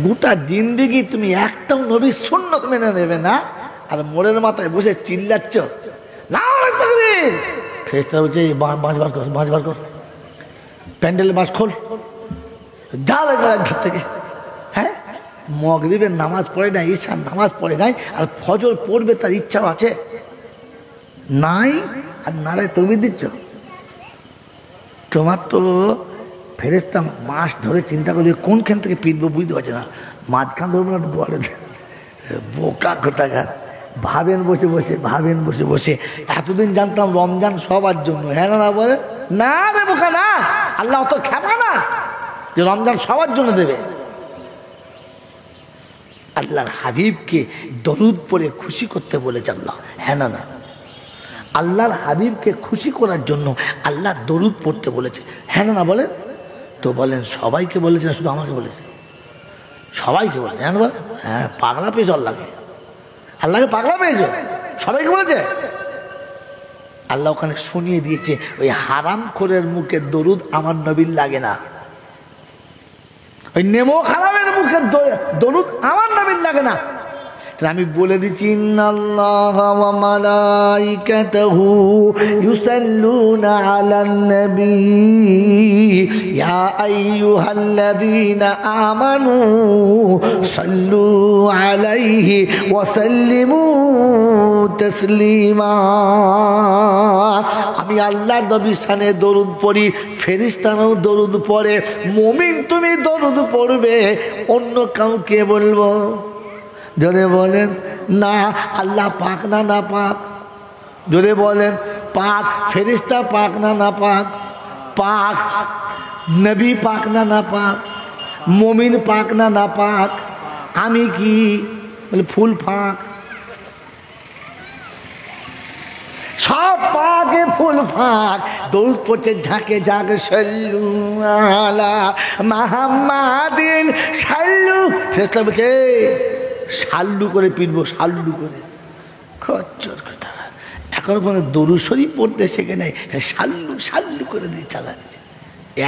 গোটা জিন্দেগি তুমি একটাও নবীর সুন্নত মেনে নেবে না, আর মোড়ের মাথায় বসে চিল্লাচ্ছ নারে তাকবীর। ফেরেশতারা বলছে বাঁশ বার কর, বাঁশ বার কর, প্যান্ডেলের বাঁশ খোল, যা লাগবে একধার থেকে। হ্যাঁ, মাগরিবের নামাজ পড়ে নাই, ঈশার নামাজ পড়ে নাই, আর ফজর পড়বে তার ইচ্ছাও আছে নাই, আর নারায় তাকবীর দিচ্ছ। তোমার তো ফেরেশতা মাস ধরে চিন্তা করবে কোনখান থেকে পিটবো বুঝতে পারছে না, মাঝখান ধরবো না বলে বোকা কোথাকার। ভাবেন বসে বসে, ভাবেন বসে বসে, এতদিন জানতাম রমজান সবার জন্য। হ্যাঁ না বলে না রে বোকা, না, আল্লাহ তো খেপা না যে রমজান সবার জন্য দেবে। আল্লাহর হাবিবকে দরুদ পড়ে খুশি করতে বলেছে আল্লাহ। হ্যাঁ না, আল্লাহর হাবিবকে খুশি করার জন্য আল্লাহ দরুদ পড়তে বলেছে। হ্যাঁ না বলেন তো, বলেন সবাইকে বলেছে না শুধু আমাকে বলেছে? সবাইকে বলেছে। হ্যাঁ বল, হ্যাঁ, পাগলা পেয়েছ আল্লাহকে, আল্লাহকে পাগলা পেয়েছ, সবাইকে বলেছে। আল্লাহ ওখানে শুনিয়ে দিয়েছে ওই হারাম খোরের মুখে দরুদ আমার নবীর লাগে না, ওই নেমো খারাপের মুখে দরুদ আমার নবীর লাগে না। আমি বলে দিচ্ছি ইন্নাল্লাহা ওয়া মালাইকাতাহু ইউসাল্লুনা আলান নবী ইয়া আইয়ুহাল্লাযীনা আমানু সাল্লু আলাইহি ওয়া সাল্লিমু তাসলিমা। আমি আল্লাহ নবীর শানে দরুদ পড়ি, ফেরেশতারাও দরুদ পড়ে, মুমিন তুমি দরুদ পড়বে, অন্য কাউকে বলবো? জোরে বলেন না, আল্লাহ পাক না না পাক? জোরে বলেন পাক। ফেরেশতা পাক না না পাক? পাক। নবী পাক না না পাক? মুমিন পাক না না পাক? আমি কি বলে ফুল ফাঁক? সব পাকে ফুল ফাঁক। দরুদ পড়ছে ঝাঁকে ঝাঁকে, সাল্লু আলা মুহাম্মাদিন সাল্লু। ফেরেশতা বলছে সাল্লু করে পিটবো, সাল্লু করে। খচ্চর কথা, এখনো পর্যন্ত দরুদ শরীফ পড়তে শেখে নাই, সাল্লু সাল্লু করে দিয়ে চালাচ্ছে।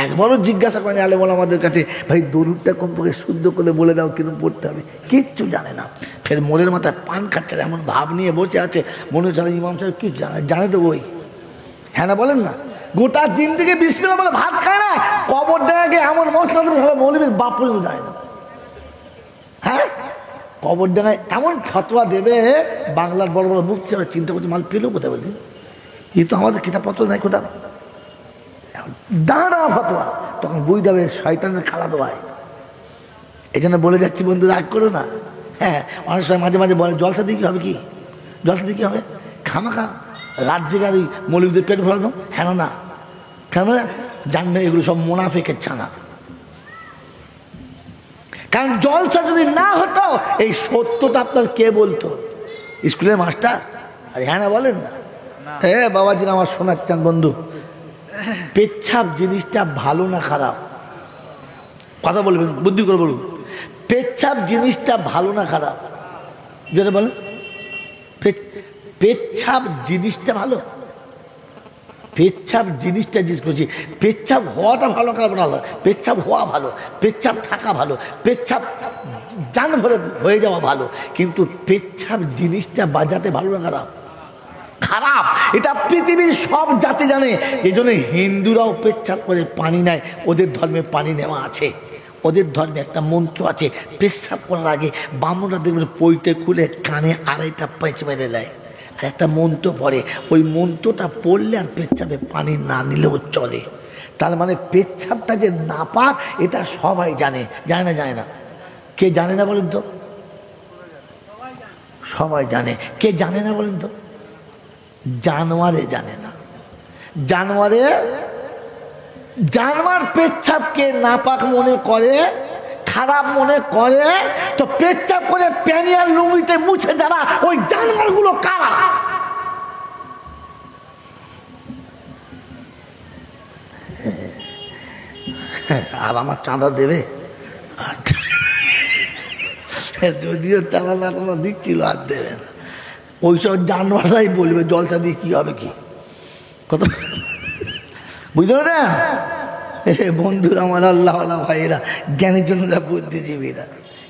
একবারও জিজ্ঞাসা করেনি আলে বলে আমাদের কাছে, ভাই দরুদটা কমপক্ষে শুদ্ধ করে বলে দাও কিরকম পড়তে হবে, কিচ্ছু জানে না। ফের মোড়ের মাথায় পান খাচ্ছে, এমন ভাব নিয়ে বসে আছে, মনে হচ্ছে ইমাম সাহেব কি জানে তো ওই। হ্যাঁ না বলেন না? গোটা দিন থেকে বিসমিল্লাহ বলে ভাত খায় না, কবর ডাঙাকে এমন মশলা মৌলবীর বাপ পর্যন্ত যায় না। হ্যাঁ, কবর ডাঙায় এমন ফতোয়া দেবে, বাংলার বড় বড় মুক্তি চিন্তা করছে মাল পেলেও কোথায় বলছি, এই তো আমাদের কিতাবপত্র নাই কোথাও, দাঁড়া ফতোয়া। তখন বুঝতে হবে শয়তানের খালা দোয়ায়। এই জন্য বলে যাচ্ছি বন্ধু, রাগ করো না। হ্যাঁ, অনেক সময় মাঝে মাঝে বলে জলসা দিয়ে কি হবে, কি জলসা দিয়ে কি হবে, খামাখা রাত জেগে ওই মৌলবীদের পেট ভরা দাও। হ্যাঁ না, কেন জানবে এগুলো সব মুনাফিকের ছানা। কারণ জলসা যদি না হতো এই সত্যটা আপনার কে বলতো? স্কুলের মাস্টার? আর হ্যাঁ না বলেন না? হ্যাঁ বাবাজিরা আমার শোনাচ্ছেন বন্ধু, পেচ্ছাপ জিনিসটা ভালো না খারাপ? কথা বলবেন, বুদ্ধি করে বলুন। পেচ্ছাপ জিনিসটা ভালো না খারাপ? যেটা বলেন, পেচ্ছাপ জিনিসটা ভালো? পেচ্ছাপ জিনিসটা জিজ্ঞেস করছি, পেচ্ছাপ হওয়াটা ভালো খারাপ না? পেচ্ছাপ হওয়া ভালো, পেচ্ছাপ থাকা ভালো, পেচ্ছাপ জান ভরে হয়ে যাওয়া ভালো, কিন্তু পেচ্ছাপ জিনিসটা বাজাতে ভালো না খারাপ? খারাপ। এটা পৃথিবীর সব জাতি জানে। এই জন্য হিন্দুরাও পেচ্ছাপ করে পানি নেয়, ওদের ধর্মে পানি নেওয়া আছে, ওদের ধর্মে একটা মন্ত্র আছে, পেচ্ছাপ করার আগে বামুনরা দেখবেন পইতে খুলে কানে আড়াইটা পেঁচ মেরে দেয়, আর একটা মন্ত্র পড়ে, ওই মন্ত্রটা পড়লে আর পেচ্ছাপে পানি না নিলেও চলে। তার মানে পেচ্ছাপটা যে না পাক এটা সবাই জানে। জানে না? জানে না? কে জানে না বলেন তো? সবাই জানে। কে জানে না বলেন তো? জানোয়ারে জানে না। জানোয়ার পেচ্ছাপকে নাপাক মনে করে, খারাপ মনে করে, তো পেচ্ছাপ করে প্যানিয়ার লুঙ্গিতে মুছে যারা, ওই জানোয়ারগুলো কারা? আর আমার চাঁদা দেবে? যদিও চাঁদা না দিচ্ছিল, আর দেবে না। ওইসব জানোয়াররাই বলবে জলসা দিয়ে কি হবে, কি কত বুঝতে পারে বন্ধুরা আমার, আল্লাহ ভাইয়েরা, জ্ঞানের জন্য যা বুদ্ধিজীবীরা,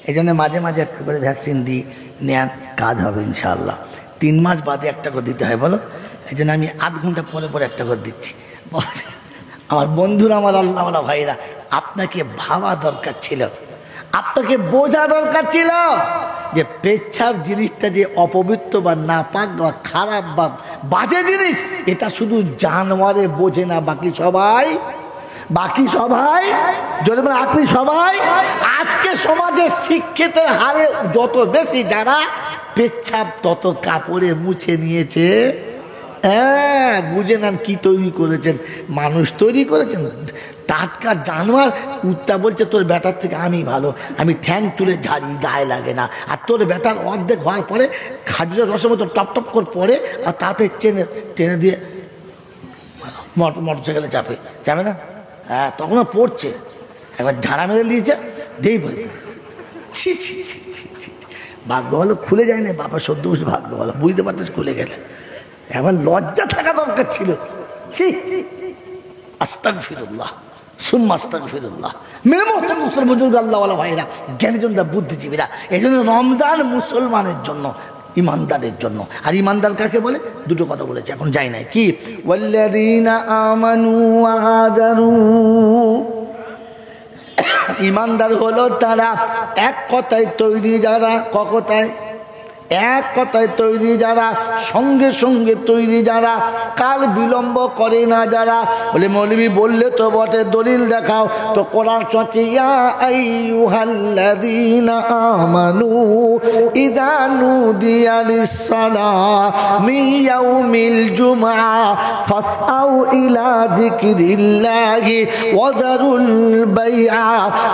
এই জন্য মাঝে মাঝে একটা করে ভ্যাকসিন দিই, নেন, কাজ হবে ইনশাআল্লাহ। 3 মাস বাদে একটা করে দিতে হয় বলো, এই জন্য আমি আধ ঘন্টা পরে পরে একটা করে দিচ্ছি। আমার বন্ধুরা, আমার আল্লাহওয়ালা ভাইরা, আপনাকে ভাবা দরকার ছিল, আপনাকে বোঝা দরকার ছিল যে পেচ্ছাপ জিনিসটা যে অপবিত্র বা নাপাক বা খারাপ বা বাজে জিনিস, এটা শুধু জানোয়ারে বোঝে না, বাকি সবাই যদি মানে আপনি সবাই। আজকে সমাজে শিক্ষিতের হারে যত বেশি যারা পেচ্ছাপ তত কাপড়ে মুছে নিয়েছে। হ্যাঁ, বুঝে নেন কি তৈরি করেছেন, মানুষ তৈরি করেছেন, টাটকা জানোয়ার। কুত্তা বলছে তোর ব্যাটার থেকে আমি ভালো, আমি ঠ্যাং তুলে ঝাড়ি, গায়ে লাগে না। আর তোর ব্যাটার অর্ধেক হওয়ার পরে খাজুরের রসের মতো টপ টপ করে পড়ে, আর তাতে টেনে দিয়ে মোটর সাইকেলে যাবে না। হ্যাঁ, তখনও পড়ছে, একবার ঝাড়া মেরে দিয়েছে, দেই বলতে ছি ছি ছি ছি ছি। ভাগ্য ভালো খুলে যায় না বাবা, সদ্য ভাগ্য ভালো, বুঝতে পারতিস খুলে গেলে। এবার লজ্জা থাকা দরকার ছিল। ছি, আস্তাগফিরুল্লাহ, সুম্মা আস্তাগফিরুল্লাহ। মেরে মোহতারাম মুসলিম বুজুর্গ, আল্লাহওয়ালা ভাইরা, জ্ঞানীজনরা, বুদ্ধিজীবীরা, এই জন্য রমজান মুসলমানের জন্য, ইমানদারের জন্য। আর ইমানদার কাকে বলে? দুটো কথা বলেছে, এখন যাই নাই কি, ওয়াল্লাযীনা আমানু ওয়া হাজারু। ইমানদার হলো তারা এক কথায় তৈরি যারা, কথায় এক কথায় তৈরি যারা, সঙ্গে সঙ্গে তৈরি যারা, কাল বিলম্ব করে না যারা। বলে মৌলবী বললে তো বটে, দলিল দেখাও তো। কোরআন চলছে, ইয়া আইয়ুহাল্লাযীনা আমানু ইযা নুদিয়া লিস-সালাতি মিন ইয়াউমিল জুমআ ফাসআউ ইলা যিকরিল্লাহি ওয়া যারুল বাইআ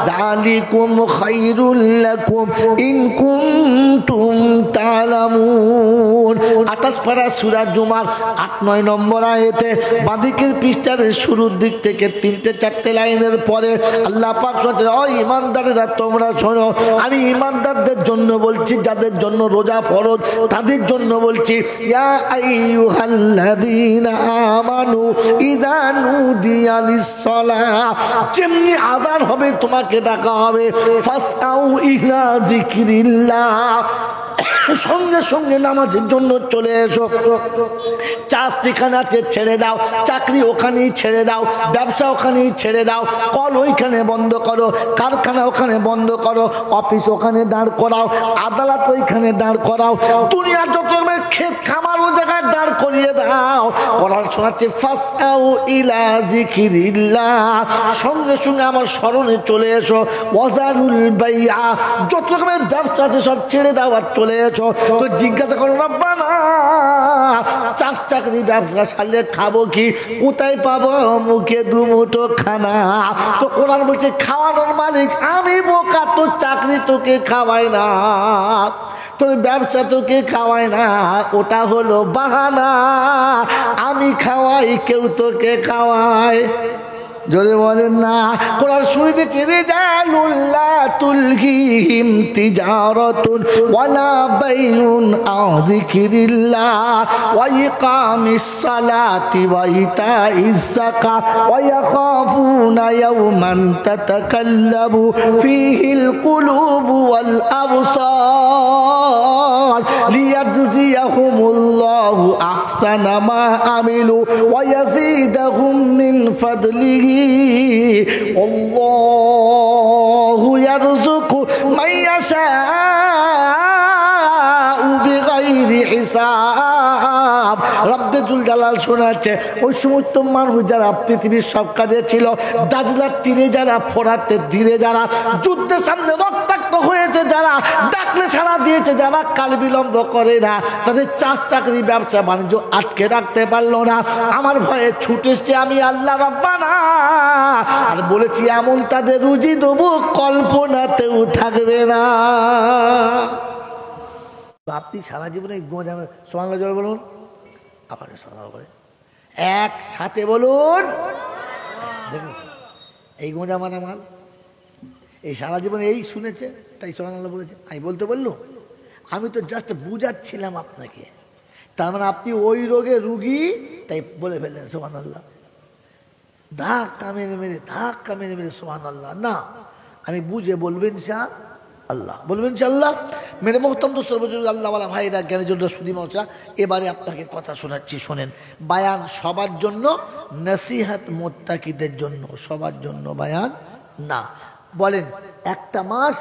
যালিকুম খায়রুল লাকুম ইন কুনতুম তা'লামুন। 28 পারা সূরা জুমার 8-9 নম্বর আয়াতে বাদিকের পৃষ্ঠার শুরুর দিক থেকে 3-4 লাইনের পরে আল্লাহ পাক বলেন, ও ঈমানদারেরা তোমরা শোনো, আমি ঈমানদারদের জন্য বলছি, যাদের জন্য রোজা ফরজ তাদের জন্য বলছি, ইয়া আইয়ুহাল্লাযীনা আমানু ইযা নুদিয়া লিস-সালাহ, যেমনি আযান হবে তোমাকে ডাকা হবে, ফাসআউ ইলা যিকরিল্লাহ, সঙ্গে সঙ্গে নামাজের জন্য চলে এসো। চাষ যেখানে আছে ছেড়ে দাও, চাকরি ওখানেই ছেড়ে দাও, ব্যবসা ওখানেই ছেড়ে দাও, কল ওইখানে বন্ধ করো, কারখানা ওখানে বন্ধ করো, অফিস ওখানে দাঁড় করাও, আদালত ওইখানে দাঁড় করাও, দুনিয়া যত ক্ষেত খামার ও জায়গায় দাঁড় করিয়ে দাও। কোরআন শোনাচ্ছে, ফাসআউ ইলা যিকরিল্লাহ, সঙ্গে সঙ্গে আমার স্মরণে চলে এসো। ওয়াজারুল বাইআ, যত রকমের ব্যবসা আছে সব ছেড়ে দাও আর চলে এসো। তো জিজ্ঞাসা করো, রব্বানা চাষ চাকরি ব্যবসা সারলে খাবো কি, কোথায় পাবো মুখে দুমুঠো খানা? তো কোরআন বলছে, খাওয়ানোর মালিক আমি, বোকা, তোর চাকরি তোকে খাওয়ায় না, তোর ব্যবসা তোকে খাওয়ায় না, ওটা হলো বাহানা, আমি খাওয়াই, কেউ তোকে খাওয়ায়। জোরে বলেন না। কোরআন শুনতে চেয়ে জালুল লা তুলহিহিম তিজারাতুন ওয়ালা বাইউন আন যিকরিল্লাহ ওয়া ইকামিস সালাতি ওয়া ইতাইজ যাকাত ওয়া ইয়াখাফুনা ইয়াওমান তাতাকাল্লাবু ফীহিল কুলুবু ওয়াল আবসার লিয়াজজিয়াহুমুল্লাহু আহসানা মা আমিলু ওয়া ইয়াজিদাহুম মিন ফাদলিহি আল্লাহু ইয়ারযুকু মান ইয়াশাউ বিগাইরি হিসাব। রব্বুল জালাল শোনাচ্ছে, ওই সমস্ত মানুষ যারা পৃথিবীর সব কাজে ছিল, দাজলার তীরে যারা, ফোরাতের তীরে যারা, যুদ্ধের সামনে রক্তাক্ত হয়েছে যারা, ডাকলে ছাড়া দিয়েছে যারা, কাল বিলম্ব করে না, তাদের চাষ চাকরি ব্যবসা বাণিজ্য আটকে রাখতে পারলো না, আমার ভয়ে ছুটে এসছে আমি আল্লাহ রাব্বানা, আর বলেছি এমন তাদের রুজি দেবো কল্পনাতেও থাকবে না। আপনি সারা জীবনে সুবহানাল্লাহ জোরে বলুন, আবার একসাথে বলুন। দেখেছি এই গোঁজা মানা মাল, এই সারা জীবনে এই শুনেছে, তাই সুবহানাল্লাহ বলেছে। আমি বলতে বললো, আমি তো জাস্ট বুঝাচ্ছিলাম আপনাকে, তার মানে আপনি ওই রোগে রুগী, তাই বলে ফেললেন সুবহানাল্লাহ। ধাক্কা মেরে মেরে সুবহানাল্লাহ না, আমি বুঝে বলবেন সাহেব, আল্লাহ। বলবেন ইনশাআল্লাহ। মেরে মোহতম দোস্তর বুজুর্গ আল্লাহওয়ালা ভাইরা জ্ঞানের জন্য সুদী মৌসা, এবারে আপনাকে কথা শোনাচ্ছি, শোনেন। বায়ান সবার জন্য, নসিহত মুত্তাকিদের জন্য, সবার জন্য বায়ান না। বলেন একটা মাস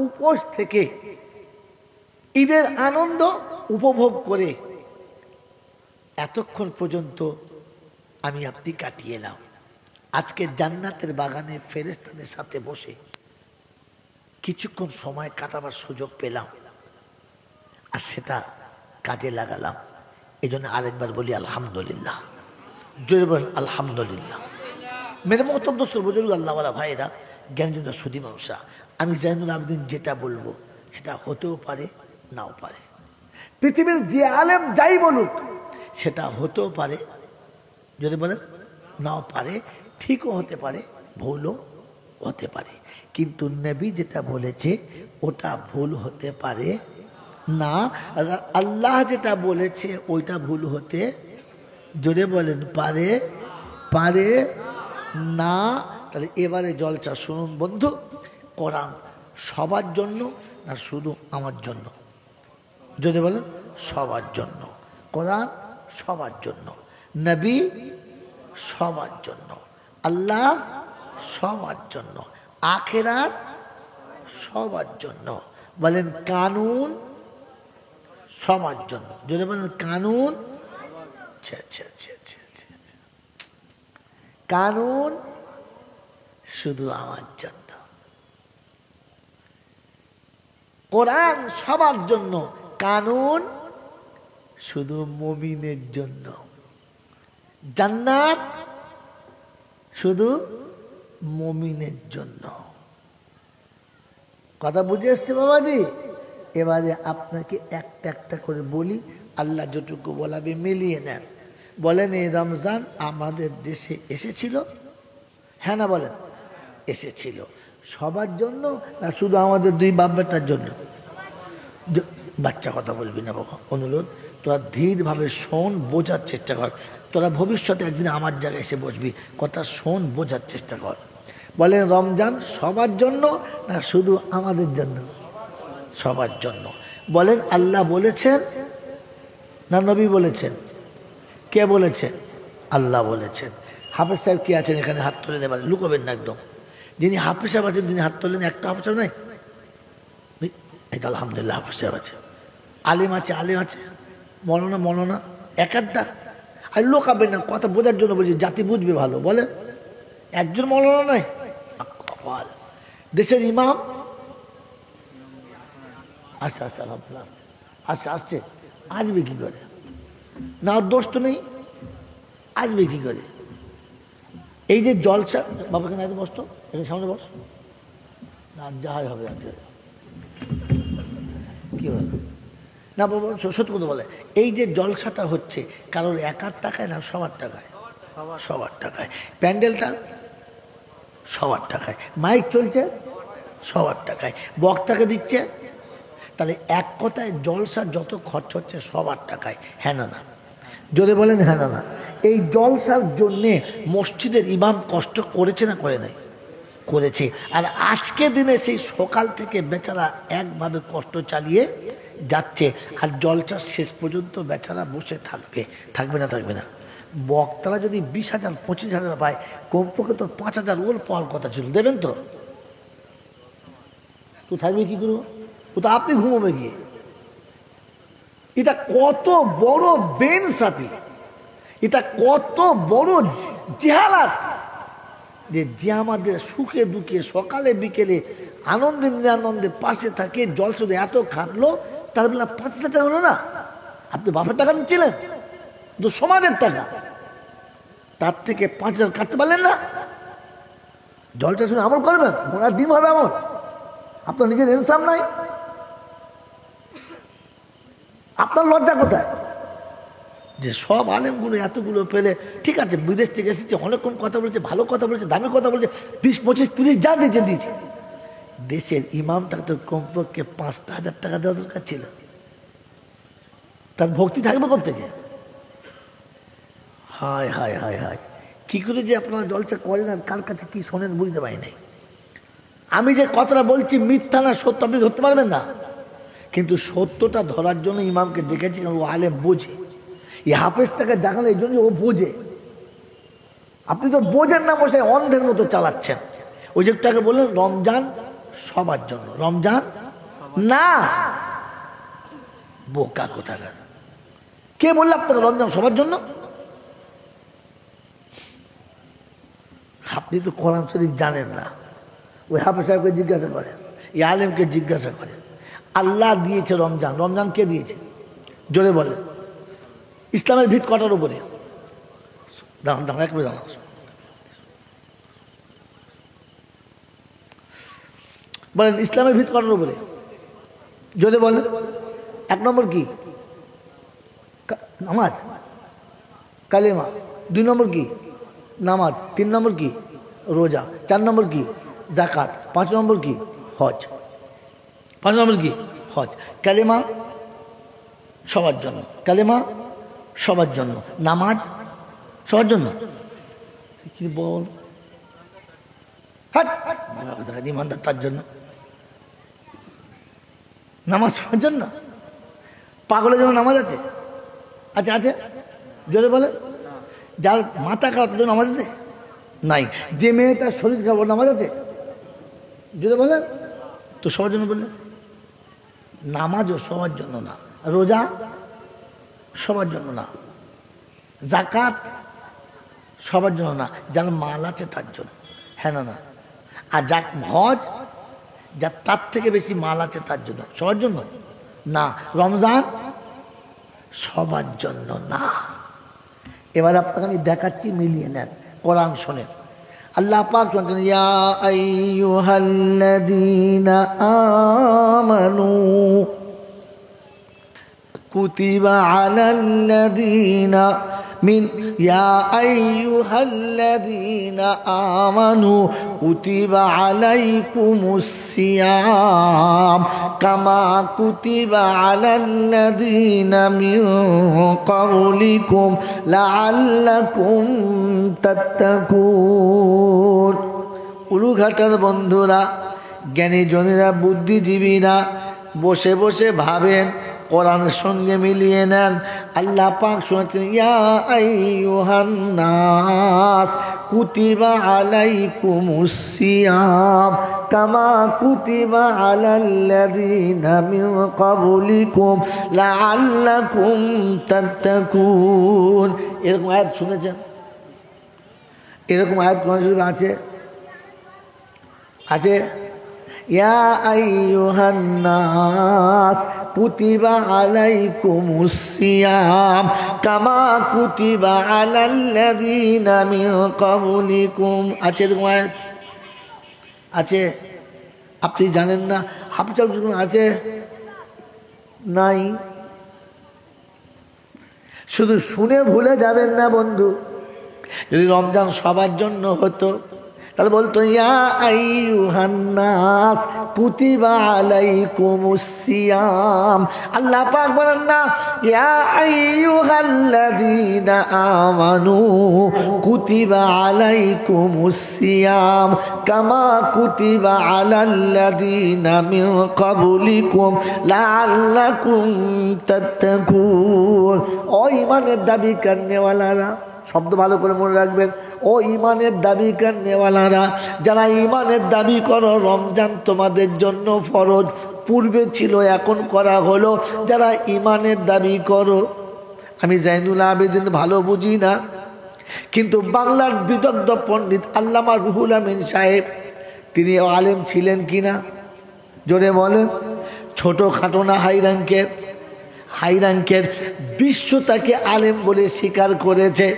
উপোস থেকে ঈদের আনন্দ উপভোগ করে এতক্ষণ পর্যন্ত আমি আপনি কাটিয়ে এলাম। আজকে জান্নাতের বাগানে ফেরেশতাদের সাথে বসে কিছুক্ষণ সময় কাটাবার সুযোগ পেলাম, আর সেটা কাজে লাগালাম। এই জন্য আরেকবার বলি আলহামদুলিল্লাহ, জোরে বলেন আলহামদুলিল্লাহ। মেরে মোহতম দোস্তর বুজুর্গ আল্লাহওয়ালা ভাইয়েরা জ্ঞানজন্য সুদী মানুষরা, আমি জাইনুল আবেদিন যেটা বলবো সেটা হতেও পারে, নাও পারে। পৃথিবীর যে আলেম যাই বলুক সেটা হতেও পারে, যদি বলেন নাও পারে, ঠিকও হতে পারে, ভুলও হতে পারে। কিন্তু নবী যেটা বলেছে ওটা ভুল হতে পারে না, আল্লাহ যেটা বলেছে ওইটা ভুল হতে, যদি বলেন পারে না। তাহলে এবারে জলসা শুনুন বন্ধু, কোরআন সবার জন্য না শুধু আমার জন্য? যদি বলেন সবার জন্য, কোরআন সবার জন্য, নবী সবার জন্য, আল্লাহ সবার জন্য, আখিরাত সবার জন্য। বলেন কানুন সবার জন্য, যদি বলেন কানুন, কানুন শুধু আমার জন্য। কোরআন সবার জন্য, কানুন শুধু মুমিনের জন্য। জান্নাত শুধু মুমিনের জন্য। কথা বুঝে এসছে বাবাজি? এবারে আপনাকে একটা একটা করে বলি, আল্লাহ যতটুকু বলাবে মিলিয়ে নেন। বলেন এই রমজান আমাদের দেশে এসেছিল? হ্যাঁ না বলেন? এসেছিল। সবার জন্য না শুধু আমাদের দুই বাপ বেটার জন্য? বাচ্চা কথা বলবি না বাবা, অনুরোধ, তোরা ধীরভাবে শোন, বোঝার চেষ্টা কর। তোরা ভবিষ্যতে একদিন আমার জায়গায় এসে বসবি, কথা শোন, বোঝার চেষ্টা কর। বলেন রমজান সবার জন্য না শুধু আমাদের জন্য? সবার জন্য। বলেন আল্লাহ বলেছেন না নবী বলেছেন? কে বলেছেন? আল্লাহ বলেছেন। হাফেজ সাহেব কি আছেন এখানে? হাত তুলে দেবেন, লুকোবেন না একদম। যিনি হাফেজ সাহেব আছেন তিনি হাত তোলেন। একটা হাফেজ সাহেব নাই? এটা আলহামদুলিল্লাহ হাফেজ সাহেব আছে, আলিম আছে, মৌলানা এক আধটা। আর লোকাবেন না, কথা বোঝার জন্য বলছি, জাতি বুঝবে ভালো। বলে একজন মৌলানা নাই? দেশের ইমাম আচ্ছা আলহামদুলিল্লাহ আসছে। আসবে কি করে? না দোষ তো নেই, আসবে কি করে? এই যে জলসা, বাবাকে না বসতো, এখানে সামনে বস না, যাহাই হবে আছে কি বলে না বাবা, সত্যি কথা বলে। এই যে জলসাটা হচ্ছে কারোর একার টাকায় না সবার টাকায়? সবার টাকায়। প্যান্ডেলটা সবার টাকায়, মাইক চলছে সবার টাকায়, বক্তাকে দিচ্ছে। তাহলে এক কথায় জলসা যত খরচ হচ্ছে সবার টাকায়, হ্যাঁ না? জোরে বলেন হ্যাঁ না? এই জলসার জন্যে মসজিদের ইমাম কষ্ট করেছে না করে নাই? করেছে। আর আজকে দিনে সেই সকাল থেকে বেচারা একভাবে কষ্ট চালিয়ে যাচ্ছে, আর জলসার শেষ পর্যন্ত বেচারা বসে থাকবে না? বক্তারা যদি 20,000 25,000 পায়, কমপক্ষে তো 5,000 ওর পাওয়ার কথা ছিল, দেবেন তো? তো থাকবে কি করবো? ও তো আপনি ঘুমোবে গিয়ে। এটা কত বড় বেইনসাফি, এটা কত বড় জেহালাত, যে আমাদের সুখে দুঃখে সকালে বিকেলে আনন্দে নিরানন্দে পাশে থাকে, জল শুধু এত খাটলো, তার বেলা 5,000 টাকা হলো না? আপনি বাপের টাকা নিচ্ছিলেন তো, সমাজের টাকা, তার থেকে 5,000 কাটতে পারলেন না? জলটা শুনে আমল করবেন, ওনার ডিম হবে আমল। আপনার নিজের ইনসাফ নাই, আপনার লজ্জা কোথায়? যে সব আলেমগুলো এতগুলো পেলে, ঠিক আছে বিদেশ থেকে এসেছে, অনেকক্ষণ কথা বলেছে, ভালো কথা বলেছে, দামি কথা বলেছে, 20 25 30 যা দিয়েছে। দেশের ইমামটাকে তো কমপক্ষে 5,000 টাকা দেওয়া দরকার ছিল। তার ভক্তি থাকবে কোত্থেকে? হায় কি করে যে আপনারা জলসা করেন আর কার কাছে কি শোনেন বুঝতে পারি নাই। আমি যে কথাটা বলছি মিথ্যা না সত্য আপনি ধরতে পারবেন না, কিন্তু সত্যটা ধরার জন্য ইমামকে ডেকেছি, কারণ ও আলেম বোঝে। এই হাফেজটাকে দেখালে এই জন্য ও বোঝে। আপনি তো বোঝেন না, বসে অন্ধের মতো চালাচ্ছেন। ওই যেটাকে বললেন রমজান সবার জন্য, রমজান না, বোকা কোথাকার। কে বলল আপনাকে রমজান সবার জন্য? আপনি তো কোরআন শরীফ জানেন না। ওই হাফেজ সাহেবকে জিজ্ঞাসা করেন, এই আলেমকে জিজ্ঞাসা করেন, আল্লাহ দিয়েছে রমজান, রমজান কে দিয়েছে জোরে বলেন? ইসলামের ভিত কটার উপরে? দাঁড়ান দাঁড়ান একবার দাঁড়ান, বলেন ইসলামের ভিত কটার উপরে জোরে বলেন? 1 নম্বর কি? নামাজ, কালেমা। 2 নম্বর কি? নামাজ। 3 নম্বর কি? রোজা। 4 নম্বর কি? জাকাত। 5 নম্বর কি? হজ। 5 নম্বর কি? হজ। কালেমা সবার জন্য, কালেমা সবার জন্য, নামাজ সবার জন্য। কি বল, ইমানদার তার জন্য, নামাজ সবার জন্য। পাগলের জন্য নামাজ আছে? আচ্ছা আছে, যদি বলে যার মাথা খারাপ জন্য নামাজ আছে? নাই। যে মেয়েটার শরীর খারাপ নামাজ আছে? যদি বলেন তো সবার জন্য বললেন। নামাজও সবার জন্য না, রোজা সবার জন্য না, জাকাত সবার জন্য না, যার মাল আছে তার জন্য। হ্যাঁ না না? আর যা হজ, যার তার থেকে বেশি মাল আছে তার জন্য। সবার জন্য না। রমজান সবার জন্য না। এবার আপনাকে আমি দেখাচ্ছি, মিলিয়ে নেন, কোরআন শোনেন। আল্লাহ পাক বলেন, ইয়া আইয়ুহাল্লাযীনা আমানু কুতিবা আলাল্লাযীনা মিন ইয়া আইয়ুহাল্লাযীনা আমানু কুতিবা আলাইকুমুস সিয়াম কামা কুতিবা আলাল্লাযীনা মিন ক্বাবলিকুম লাআল্লাকুম তাত্তাকুন। উলুঘাটার বন্ধুরা, জ্ঞানী জনেরা, বুদ্ধিজীবীরা বসে বসে ভাবেন, কোরআনের সঙ্গে মিলিয়ে নেন। আল্লাহ পাক শুনেছেন, ইয়া আইয়ুহান নাস কুতিবা আলাইকুমুস সিয়াম কামা কুতিবা আলাল্লাযীনা মিন ক্বাবলিকুম লাআল্লাকুম তাত্তাকুন। এরকম আয়াত শুনেছেন? এরকম আয়াত কোরআন শরীফে আছে? আছে। ইয়া আইয়ুহান নাস কুতিবা আলাইকুমুস সিয়াম কামা কুতিবা আলাল্লাযীনা মিন ক্বাবলিকুম। আছে এরকম আয়াত? আছে। আপনি জানেন না? হাফেজ আছে? নাই। শুধু শুনে ভুলে যাবেন না বন্ধু। যদি রমজান সবার জন্য হতো তাহলে বলতো, ইয়া আইয়ুহান নাস কুতিবা আলাইকুমুস সিয়াম। আল্লাহ পাক বলেন না, ইয়া আইয়ুহাল্লাযীনা আমানু কুতিবা আলাইকুমুস সিয়াম কামা কুতিবা আলাল্লাযীনা মিন ক্বাবলিকুম লাআল্লাকুম তাত্তাকুন। ও ঈমানের দাবি করনেওয়ালারা, শব্দ ভালো করে মনে রাখবেন, ও ঈমানের দাবি করনেওয়ালারা, যারা ঈমানের দাবি করো, রমজান তোমাদের জন্য ফরজ। পূর্বে ছিল, এখন করা হলো। যারা ঈমানের দাবি করো, আমি জাইনুল আবেদিন ভালো বুঝি না, কিন্তু বাংলার বিদগ্ধ পণ্ডিত আল্লামা রুহুল আমিন সাহেব, তিনি আলেম ছিলেন কিনা জোরে বলেন? ছোট খাটো না, হাই র্যাঙ্কের, হাই র্যাঙ্কের। বিশ্ব তাকে আলেম বলে স্বীকার করেছে।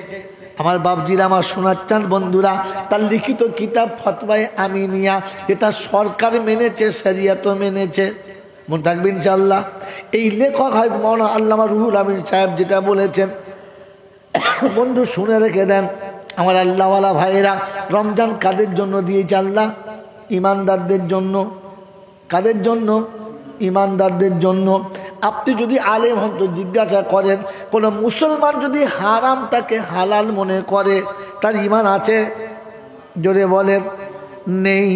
আমার বাপজিরা, আমার সোনার চাঁদ বন্ধুরা, তার লিখিত কিতাব ফতওয়ায়ে আমিনিয়া, যেটা সরকার মেনেছে, শরিয়তও মেনেছে, মনে থাকবে ইনশাআল্লাহ। এই লেখক হযরত মাওলানা আল্লামা রুহুল আমিন সাহেব যেটা বলেছেন, বন্ধু শুনে রেখে দেন। আমার আল্লাহওয়ালা ভাইয়েরা, রমজান কাদের জন্য দিয়েছে আল্লাহ? ইমানদারদের জন্য। কাদের জন্য? ইমানদারদের জন্য। আপনি যদি আলেম হন তো জিজ্ঞাসা করেন, কোনো মুসলমান যদি হারামটাকে হালাল মনে করে, তার ঈমান আছে? জোরে বলেন, নেই।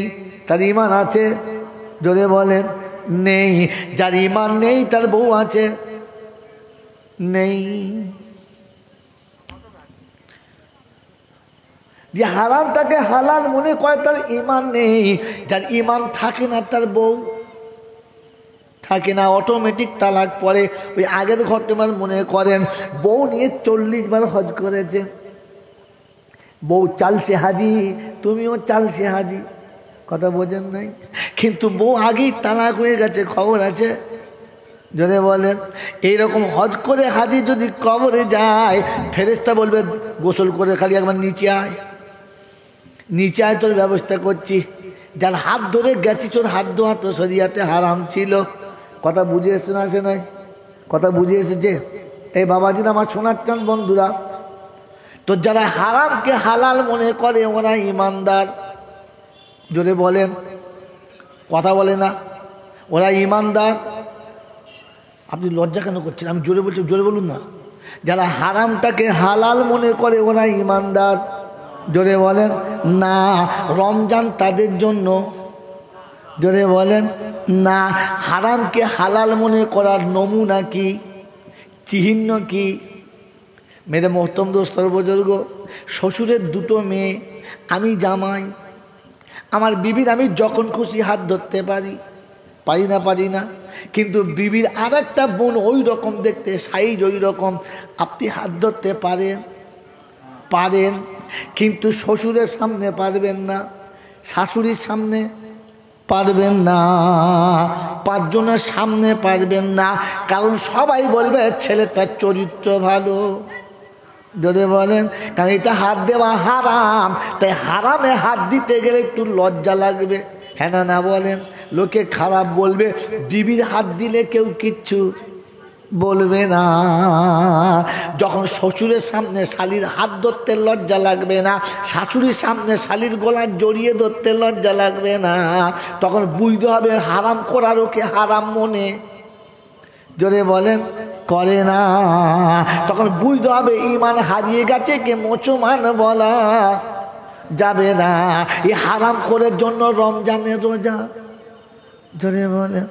তার ইমান আছে? জোরে বলেন নেই। যার ইমান নেই তার বউ আছে? নেই। যে হারামটাকে হালাল মনে করে তার ইমান নেই। যার ইমান থাকে না তার বউ থাকে না, অটোমেটিক তালাক পড়ে। ওই আগের ঘটনা মনে করেন, বউ নিয়ে 40 বার হজ করেছে, বউ চালছে হাজি, তুমিও চালছে হাজি, কথা বোঝেন নাই? কিন্তু বউ আগেই তালাক হয়ে গেছে, খবর আছে? যদি বলেন এইরকম হজ করে হাজি যদি কবরে যায়, ফেরেশতা বলবে গোসল করে খালি একবার নিচে আয়, নিচে আয়, তোর ব্যবস্থা করছি। যার হাত ধরে গেছি তোর হাত ধোয়া তো শরিয়াতে হারাম ছিল। কথা বুঝে এসছে না? আসে নাই? কথা বুঝে এসেছে? এই বাবাজিরা আমার শোনার চান বন্ধুরা, তো যারা হারামকে হালাল মনে করে ওরা ইমানদার। জোরে বলেন, কথা বলে না? ওরা ইমানদার। আপনি লজ্জা কেন করছেন? আমি জোরে বলছি, জোরে বলুন না। যারা হারামটাকে হালাল মনে করে ওরা ইমানদার। জোরে বলেন না। রমজান তাদের জন্য। জোরে বলেন না। হারামকে হালাল মনে করার নমুনা কি, চিহ্ন কি? মেরে মোহতম দোস্তর বুজুর্গ, শ্বশুরের 2টো মেয়ে, আমি জামাই, আমার বিবির আমি যখন খুশি হাত ধরতে পারি, পারি না? পারি না। কিন্তু বিবির আর একটা বোন ওই রকম দেখতে, সাইজ ওই রকম, আপনি হাত ধরতে পারেন? পারেন, কিন্তু শ্বশুরের সামনে পারবেন না, শাশুড়ির সামনে পারবেন না, 5 জনের সামনে পারবেন না। কারণ সবাই বলবে ছেলেটার চরিত্র ভালো। যদি বলেন, কারণ এটা হাত দেওয়া হারাম, তাই হারামে হাত দিতে গেলে একটু লজ্জা লাগবে, হ্যাঁ না? না বলেন? লোকে খারাপ বলবে, বিবির হাত দিলে কেউ কিচ্ছু বলবে না। যখন শ্বশুরের সামনে শালির হাত ধরতে লজ্জা লাগবে না, শাশুড়ির সামনে শালির গলা জড়িয়ে ধরতে লজ্জা লাগবে না, তখন বুঝতে হবে হারাম করার ওকে হারাম মনে, জোরে বলেন, করে না। তখন বুঝতে হবে ইমান হারিয়ে গেছে, কে মুসলমান বলা যাবে না। এই হারাম করার জন্য রমজানের রোজা, জোরে বলেন,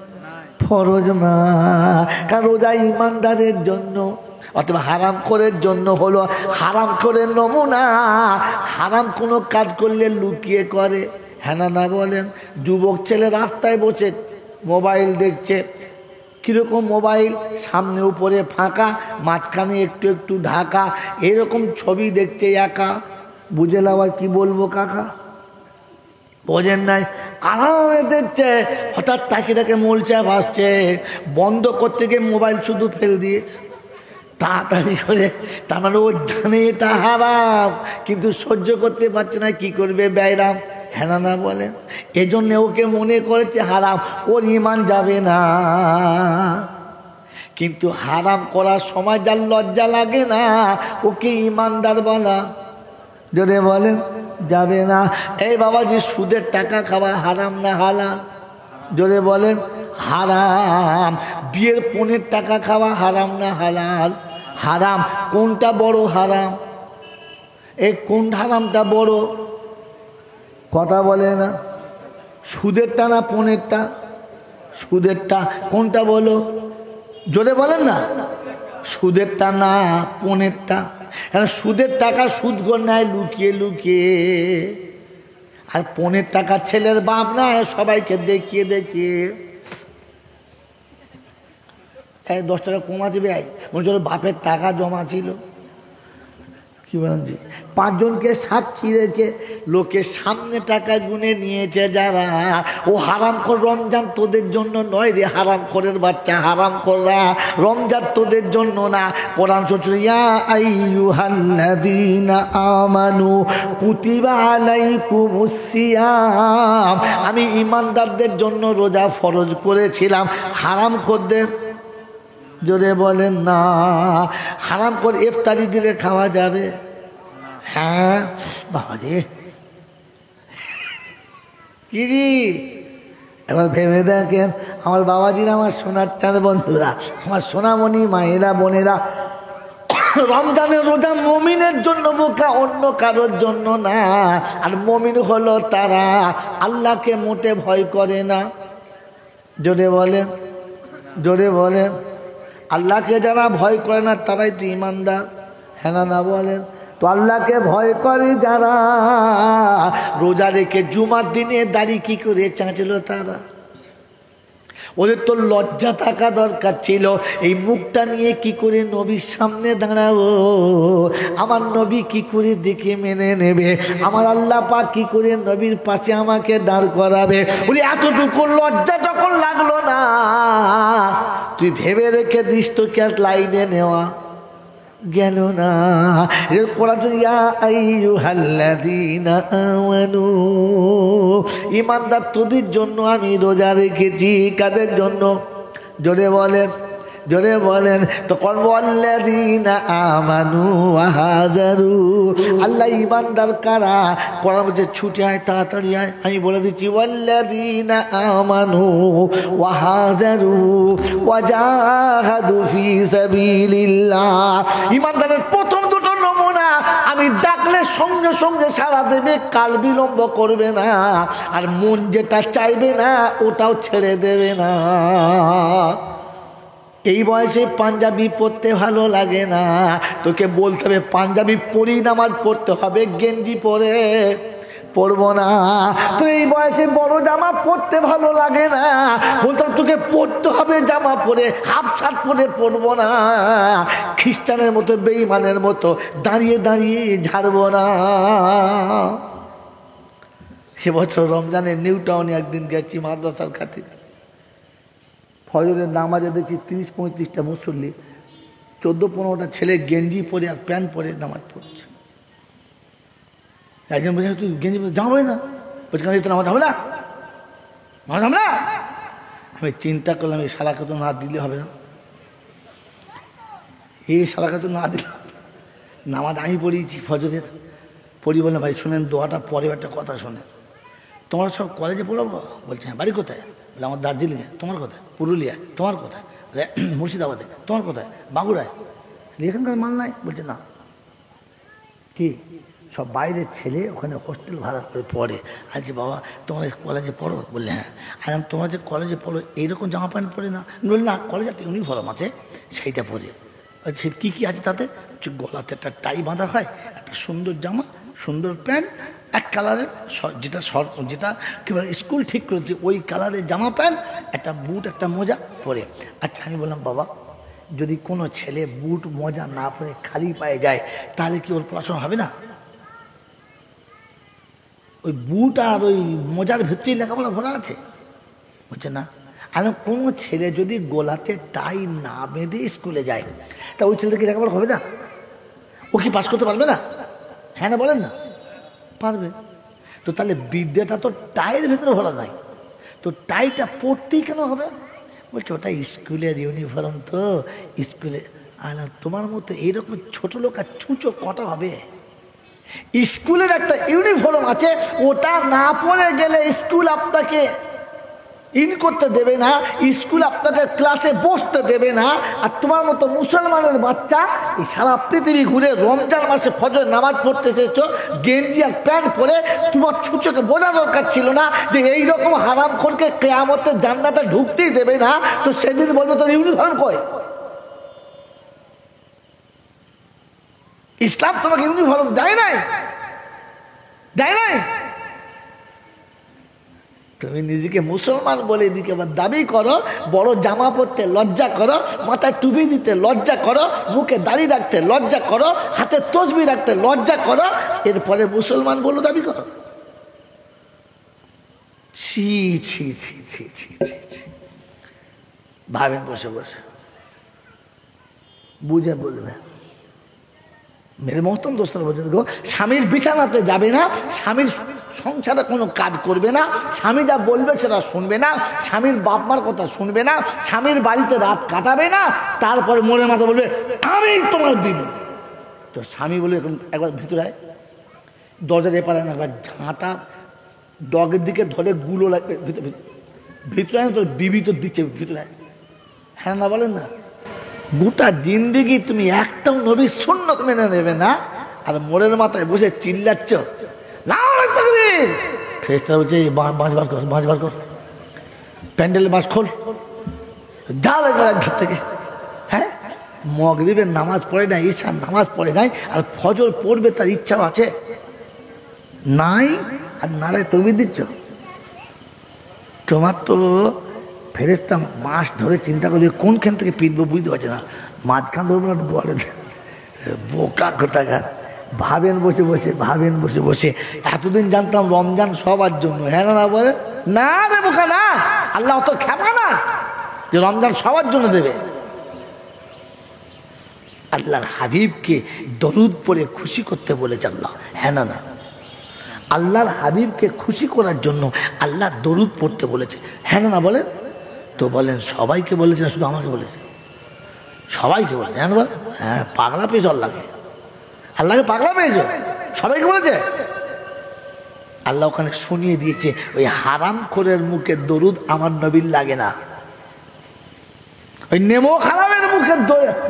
ফরজ না। কারণ রোজা ইমানদারের জন্য। অথবা হারাম করার জন্য হলো হারাম করে নমুনা। হারাম কোনো কাজ করলে লুকিয়ে করে, হ্যাঁ না? না বলেন? যুবক ছেলে রাস্তায় বসে মোবাইল দেখছে, কীরকম মোবাইল, সামনে উপরে ফাঁকা, মাঝখানে একটু একটু ঢাকা, এরকম ছবি দেখছে একা। বুঝে আবার কি বলবো কাকা, বোঝেন নাই? আরামে দেখছে, হঠাৎ তাকে তাকে মলচা ভাসছে, বন্ধ করতে গিয়ে মোবাইল শুধু ফেল দিয়েছে তাড়াতাড়ি করে। তার মানে ও জানে এটা হারাম, কিন্তু সহ্য করতে পারছে না, কি করবে? ব্যায়রাম, হ্যাঁ না? বলে এজন্য ওকে মনে করেছে হারাম, ওর ইমান যাবে না। কিন্তু হারাম করার সময় যার লজ্জা লাগে না, ওকে ইমানদার বলা, যদি বলেন, যাবে না। এই বাবাজি, সুদের টাকা খাওয়া হারাম না হালাল? যদি বলেন হারাম। বিয়ের পণের টাকা খাওয়া হারাম না হালাল? হারাম। কোনটা বড় হারাম? এই কোন হারামটা বড়? কথা বলে না। সুদেরটা না পণেরটা? সুদেরটা। কোনটা বলো? জোরে বলেন না। সুদেরটা না পণেরটা? কারণ সুদের টাকা সুদ করে নেয় লুকিয়ে লুকিয়ে, আর পণের টাকা ছেলের বাপ না সবাইকে দেখিয়ে দেখিয়ে। 10 টাকা কমাচ্ছে ভাই, বলছিল বাপের টাকা জমা ছিল, কি বলেন জি, 5 জনকে সাক্ষী রেখে লোকের সামনে টাকা গুনে নিয়েছে যারা, ও হারাম কর। রমজান তোদের জন্য নয় রে হারাম করের বাচ্চা, হারাম করা রমজান তোদের জন্য না। কোরআন চলছে, ইয়া আইয়ুহাল্লাযীনা আমানু কুতিবা আলাইকুমুস সিয়াম, আমি ঈমানদারদের জন্য রোজা ফরজ করেছিলাম। হারাম করদের, জোরে বলেন না। হারাম করে ইফতারি দিলে খাওয়া যাবে? হ্যাঁ বাবা রে, কি এবার ভেবে দেখেন আমার বাবাজিরা, আমার সোনার চাঁদ বন্ধুরা, আমার সোনামণি মায়েরা বোনেরা, রমজানের রোজা মুমিনের জন্য বোকা, অন্য কারোর জন্য না। আর মুমিন হলো তারা আল্লাহকে মোটে ভয় করে না। জোরে বলে, জোরে বলে। আল্লাহকে যারা ভয় করে না তারাই তো ইমানদার, হ্যাঁ না বলেন? তো আল্লাহকে ভয় করে যারা, রোজা রেখে জুমার দিনে দাড়ি কি করে চাঁচলো তারা? ওদের তো লজ্জা থাকা দরকার ছিল, এই মুখটা নিয়ে কি করে নবীর সামনে দাঁড়াবো, আমার নবী কি করে দেখে মেনে নেবে, আমার আল্লাহ পাক কি করে নবীর পাশে আমাকে দাঁড় করাবে। বলি এতটুকু লজ্জা যখন লাগলো না, তুই ভেবে রেখে দিস তো কে লাইনে নেওয়া গেল না। ইমানদার তোদের জন্য আমি রোজা রেখেছি। কাদের জন্য? জোরে বলেন, জোরে বলেন। তো কলওয়াল্লাযীনা আমানু ওয়া হাজারু, আল্লাহ ইমানদার কারা? কোরআন বলছে ছুটে আয়, তাড়াতাড়ি আয়। আমি বলে দিচ্ছি ওয়াল্লাযীনা আমানু ওয়া হাজারু ওয়া জাহাদু ফি সাবিলিল্লাহ। ইমানদারের প্রথম দুটো নমুনা, আমি ডাকলে সঙ্গে সঙ্গে সাড়া দেবে, কাল বিলম্ব করবে না, আর মন যেটা চাইবে না ওটাও ছেড়ে দেবে না। এই বয়সে পাঞ্জাবি পরতে ভালো লাগে না, তোকে বলতে হবে পাঞ্জাবি পরেই নামাজ পড়তে হবে, গেঞ্জি পরে পরবো না। তো এই বয়সে বড় জামা পরতে ভালো লাগে না, বলতাম তোকে পরতে হবে জামা পরে, হাফ শার্ট পরে পরবো না, খ্রিস্টানের মতো বেঈমানের মতো দাঁড়িয়ে দাঁড়িয়ে ঝাড়বো না। সে বছর রমজানে নিউ টাউনে একদিন গেছি মাদ্রাসার খাতিরে, ফজরের নামাজে দেখছি 30-35টা মুসল্লি, 14-15টা ছেলে গেঞ্জি পরে আর প্যান্ট পরে নামাজ পড়ছে। একজন বলছে তুই গেঞ্জি পরে জামা পড়ে না, বলছে কেন নামাজ হবে না, নামাজ হবে না? আমি চিন্তা করলাম এই শালাকে তো না দিলে হবে না, এই শালাকে তো না দিলে। নামাজ আমি পড়িয়েছি ফজরের, পড়ি বললাম ভাই শোনেন দোয়াটা পরে একটা কথা শোনেন, তোমরা সব কলেজে পড়াবো? বলছে হ্যাঁ। বাড়ি কোথায়? বলে আমার দার্জিলিংয়ে। তোমার কোথায়? পুরুলিয়া। তোমার কোথায়? মুর্শিদাবাদে। তোমার কোথায়? বাঁকুড়ায়। এখানকার মাল নাই? বলছে না। কি সব বাইরের ছেলে ওখানে হোস্টেল ভাড়া করে পড়ে। আজকে বাবা তোমরা কলেজে পড়ো? বললে হ্যাঁ। আর তোমরা যে কলেজে পড়ো এইরকম জামা প্যান্ট পরে না? বললে না, কলেজে একটা ইউনিফর্ম আছে সেইটা পরে। সে কী কী আছে তাতে? গলাতে একটা টাই বাঁধা হয়, একটা সুন্দর জামা, সুন্দর প্যান্ট, এক কালারের, যেটা যেটা কী বলে স্কুল ঠিক করেছে ওই কালারের জামা প্যান্ট, একটা বুট, একটা মোজা পরে। আচ্ছা আমি বললাম বাবা যদি কোনো ছেলে বুট মোজা না পরে খালি পায়ে যায় তাহলে কি ওর পড়াশোনা হবে না? ওই বুট আর ওই মোজার ভিতরেই লেখাপড়া ভরা আছে? বলছে না। আর কোনো ছেলে যদি গোলাতে টাই না বেঁধে স্কুলে যায় তা ওই ছেলেটা কি লেখাপড়া হবে না? ও কি পাস করতে পারবে না? হ্যাঁ না বলেন না? পারবে। তো তাহলে বিদ্যাটা তো টাইয়ের ভেতরে ভরা নাই, তো টাইটা পড়তেই কেন হবে? বলছে ওটা স্কুলের ইউনিফর্ম, তো স্কুলে। আর তোমার মতো এইরকম ছোট লোক আর ছুঁচো কটা হবে? স্কুলের একটা ইউনিফর্ম আছে, ওটা না পরে গেলে স্কুল আপনাকে ইন করতে দেবে না, স্কুল আপনাকে ক্লাসে বসতে দেবে না। আর তোমার মতো মুসলমানের বাচ্চা এই সারা পৃথিবী ঘুরে রমজান মাসে ফজর নামাজ পড়তে এসেছো গেঞ্জি আর প্যান্ট পরে, তোমার ছুঁচোকে বোঝা দরকার ছিল না যে এইরকম হারামখোরকে কিয়ামতে জান্নাতে ঢুকতেই দেবে না? তো সেদিন বলবো তোর ইউনিফর্ম কই? ইসলাম তোমাকে ইউনিফর্ম দেয় নাই, দেয় নাই। তুমি নিজেকে মুসলমান বলে এদিকে আবার দাবি করো, বড় জামা পরতে লজ্জা করো, মাথায় টুপি দিতে লজ্জা করো, মুখে দাড়ি রাখতে লজ্জা করো, হাতে তসবি রাখতে লজ্জা করো, এরপরে মুসলমান বলে দাবি করো? ছি ছি ছি ছি ছি ছি ছি। ভাবেন বসে বসে, বুঝে বলবেন। মেরে মহতম দোস্তরা বলছেন গো, স্বামীর বিছানাতে যাবে না, স্বামীর সংসারে কোনো কাজ করবে না, স্বামী যা বলবে সেটা শুনবে না, স্বামীর বাপ মার কথা শুনবে না, স্বামীর বাড়িতে রাত কাটাবে না, তারপরে মনে মাথা বলবে আমি তোমার বিবি। তো স্বামী বলে একবার ভিতরে আয়, দরজা দিয়ে পারে না, একবার ঝাঁটা ডগের দিকে ধরে গুলো লাগবে, ভিতরে ভিতরে তোর বিবি তো দিচ্ছে, ভিতরে আয়। হ্যাঁ না বলেন না? গোটা জিন্দেগি তুমি একটাও নবীর সুন্নত মেনে নেবে না, আর মোড়ের মাথায় বসে চিল্লাচ্ছ নারে তাকবীর। ফেরেশতারা বলছে বাঁশ বার কর, বাঁশ বার কর, প্যান্ডেলের বাঁশ খোল, যা লাগবে ধার থেকে। হ্যাঁ, মাগরিবের নামাজ পড়ে নাই, ঈশার নামাজ পড়ে নাই, আর ফজর পড়বে তার ইচ্ছাও আছে নাই, আর নারে তাকবীর দিচ্ছ। তোমার তো ফেরেশতা মাস ধরে চিন্তা করবে কোনখান থেকে পিটবো বুঝতে পারছে না, মাঝখান ধরবো না বলে বোকা কোথাকার। ভাবেন বসে বসে, ভাবেন বসে বসে, এতদিন জানতাম রমজান সবার জন্য, হ্যাঁ না বলে না রে বোকা না, আল্লাহ অত খেপা না যে রমজান সবার জন্য দেবে। আল্লাহর হাবিবকে দরুদ পড়ে খুশি করতে বলেছে আল্লাহ, হ্যাঁ না না, আল্লাহর হাবিবকে খুশি করার জন্য আল্লাহ দরুদ পড়তে বলেছে, হ্যাঁ না বলেন। তো বলেন সবাইকে বলেছে না শুধু আমাকে বলেছে? সবাইকে বলেছে, হ্যাঁ বল। হ্যাঁ, পাগলা পেয়েছ আল্লাহকে, আল্লাহকে পাগলা পেয়েছ, সবাইকে বলেছে। আল্লাহ ওখানে শুনিয়ে দিয়েছে ওই হারাম খোরের মুখে দরুদ আমার নবীর লাগে না, ওই নেমো খারাপের মুখে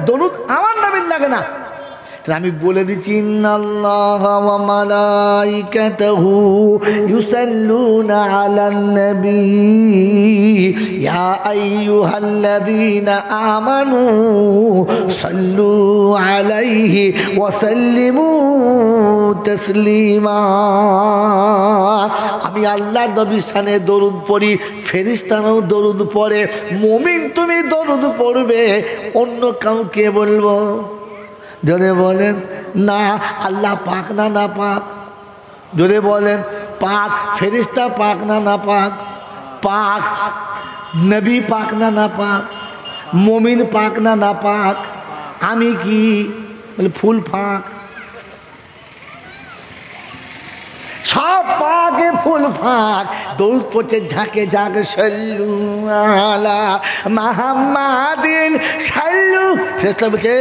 দরুদ আমার নবীর লাগে না। আমি বলে দিচ্ছি ইন্নাল্লাহা ওয়া মালাইকাতাহু ইউসাল্লুনা আলান নবী ইয়া আইয়ুহাল্লাযীনা আমানু সাল্লু আলাইহি ওয়া সাল্লিমু তাসলিমা। আমি আল্লাহ নবীর শানে দরুদ পড়ি, ফেরেশতারাও দরুদ পড়ে, মুমিন তুমি দরুদ পড়বে, অন্য কাউকে বলবো? জোরে বলেন না, আল্লাহ পাক না না পাক? জোরে বলেন পাক। ফেরেশতা পাক না না পাক? পাক। নবী পাক না না পাক? মুমিন পাক না না পাক? আমি কি বলে ফুল ফাঁক, সব পাকে ফুল ফাঁক। দৌড় পড়ছে ঝাঁকে ঝাঁকে সাল্লু আলা মুহাম্মাদিন সাল্লু। ফেরেশতা বলছে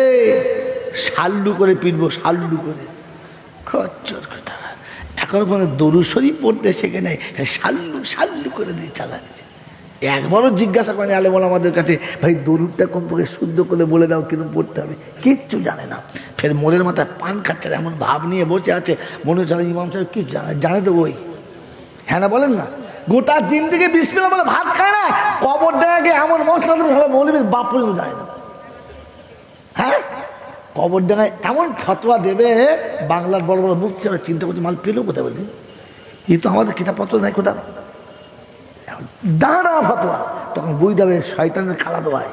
সাল্লু করে পিটবো, সাল্লু করে। খচ্চর কথা, এখন কোনো দরুদ শরীফ পড়তে শেখে নাই, সাল্লু সাল্লু করে দিয়ে চালাচ্ছে। একবারও জিজ্ঞাসা করেন আলেম ওলামাদের কাছে, ভাই দরুদটা কমপক্ষে শুদ্ধ করে বলে দাও কিরকম পড়তে হবে, কিচ্ছু জানে না। ফের মোড়ের মাথায় পান খাচ্ছে, এমন ভাব নিয়ে বসে আছে, মনে হচ্ছে ইমাম সাহেব কি জানে তো বই, হ্যাঁ না বলেন না। গোটা জিন্দেগি বিসমিল্লাহ বলে ভাত খায় না, কবর ডাঙাকে এমন মশলা মৌলবীর বাপ পর্যন্ত যায় না। হ্যাঁ, কবর ডাঙায় এমন ফতোয়া দেবে, বাংলার বড় বড় মুক্তি আমরা চিন্তা করছি মাল পেলেও কোথায় বলছি, এই তো আমাদের কিতাবপত্র নাই কোথাও, দাঁড়া ফতোয়া, তখন বই দেবে শয়তানের খালা দোয়ায়।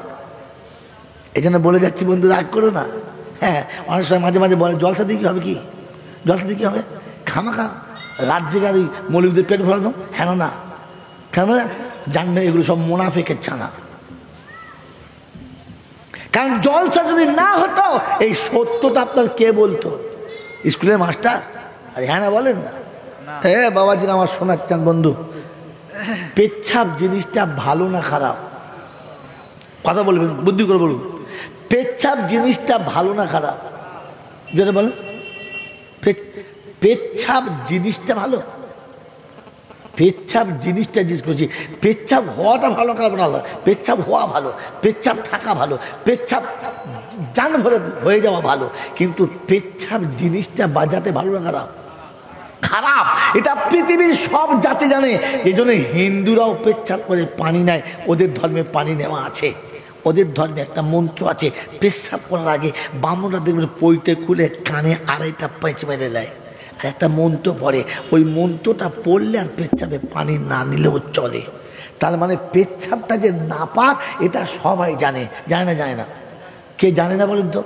এই জন্য বলে যাচ্ছি বন্ধু, রাগ করো না। হ্যাঁ, অনেক সময় মাঝে মাঝে বলে জলসা দিয়ে কী হবে, কি জলসা দিয়ে কী হবে, খামাখা রাত জেগে আর ওই মৌলবীদের পেট ভরা দাও, হ্যাঁ না, কেন জানবে এগুলো সব মুনাফিকের ছানা। কারণ জলসা যদি না হতো এই সত্যটা আপনার কে বলতো? স্কুলের মাস্টার? আর হ্যাঁ না বলেন না। হ্যাঁ বাবাজি আমার শোনাচ্ছেন বন্ধু, পেচ্ছাপ জিনিসটা ভালো না খারাপ? কথা বলবেন, বুদ্ধি করে বলুন, পেচ্ছাপ জিনিসটা ভালো না খারাপ? যেটা বলেন, পেচ্ছাপ জিনিসটা ভালো? পেচ্ছাপ জিনিসটা জিজ্ঞেস করছি, পেচ্ছাপ হওয়াটা ভালো খারাপ না? পেচ্ছাপ হওয়া ভালো, পেচ্ছাপ থাকা ভালো, পেচ্ছাপ জান ভরে হয়ে যাওয়া ভালো, কিন্তু পেচ্ছাপ জিনিসটা বাজাতে ভালো না খারাপ? খারাপ। এটা পৃথিবীর সব জাতি জানে, এই জন্য হিন্দুরাও পেচ্ছাপ করে পানি নেয়, ওদের ধর্মে পানি নেওয়া আছে, ওদের ধর্মে একটা মন্ত্র আছে, পেচ্ছাপ করার আগে বামুনরা দেখবেন পইতে খুলে কানে আড়াইটা পেঁচ মেরে দেয়, আর একটা মন্ত্র পড়ে, ওই মন্ত্রটা পড়লে আর পেচ্ছাপে পানি না নিলেও চলে। তার মানে পেচ্ছাপটা যে নাপাক এটা সবাই জানে, জানে না? জানে না? কে জানে না বলেন তো?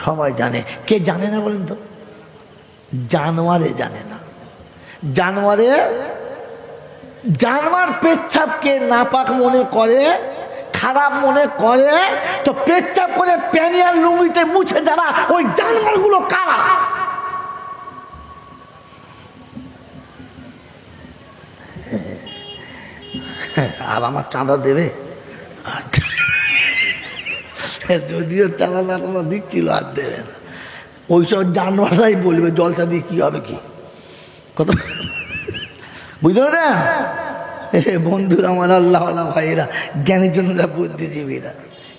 সবাই জানে। কে জানে না বলেন তো? জানোয়ারে জানে না। জানোয়ার পেচ্ছাপকে নাপাক মনে করে, খারাপ মনে করে, তো পেচ্ছাপ করে প্যানিয়ার লুঙ্গিতে মুছে যারা, ওই জানোয়ারগুলো কারা? আর আমার চাঁদা দেবে? যদিও চাঁদা না দিচ্ছিল, আর দেবে না। ওইসব জানোয়াররাই বলবে জলসা দিয়ে কি হবে, কি কথা বুঝতে পারে বন্ধুরা আমার, আল্লাহ ভাইরা, জ্ঞানের জন্য বুদ্ধিজীবীরা,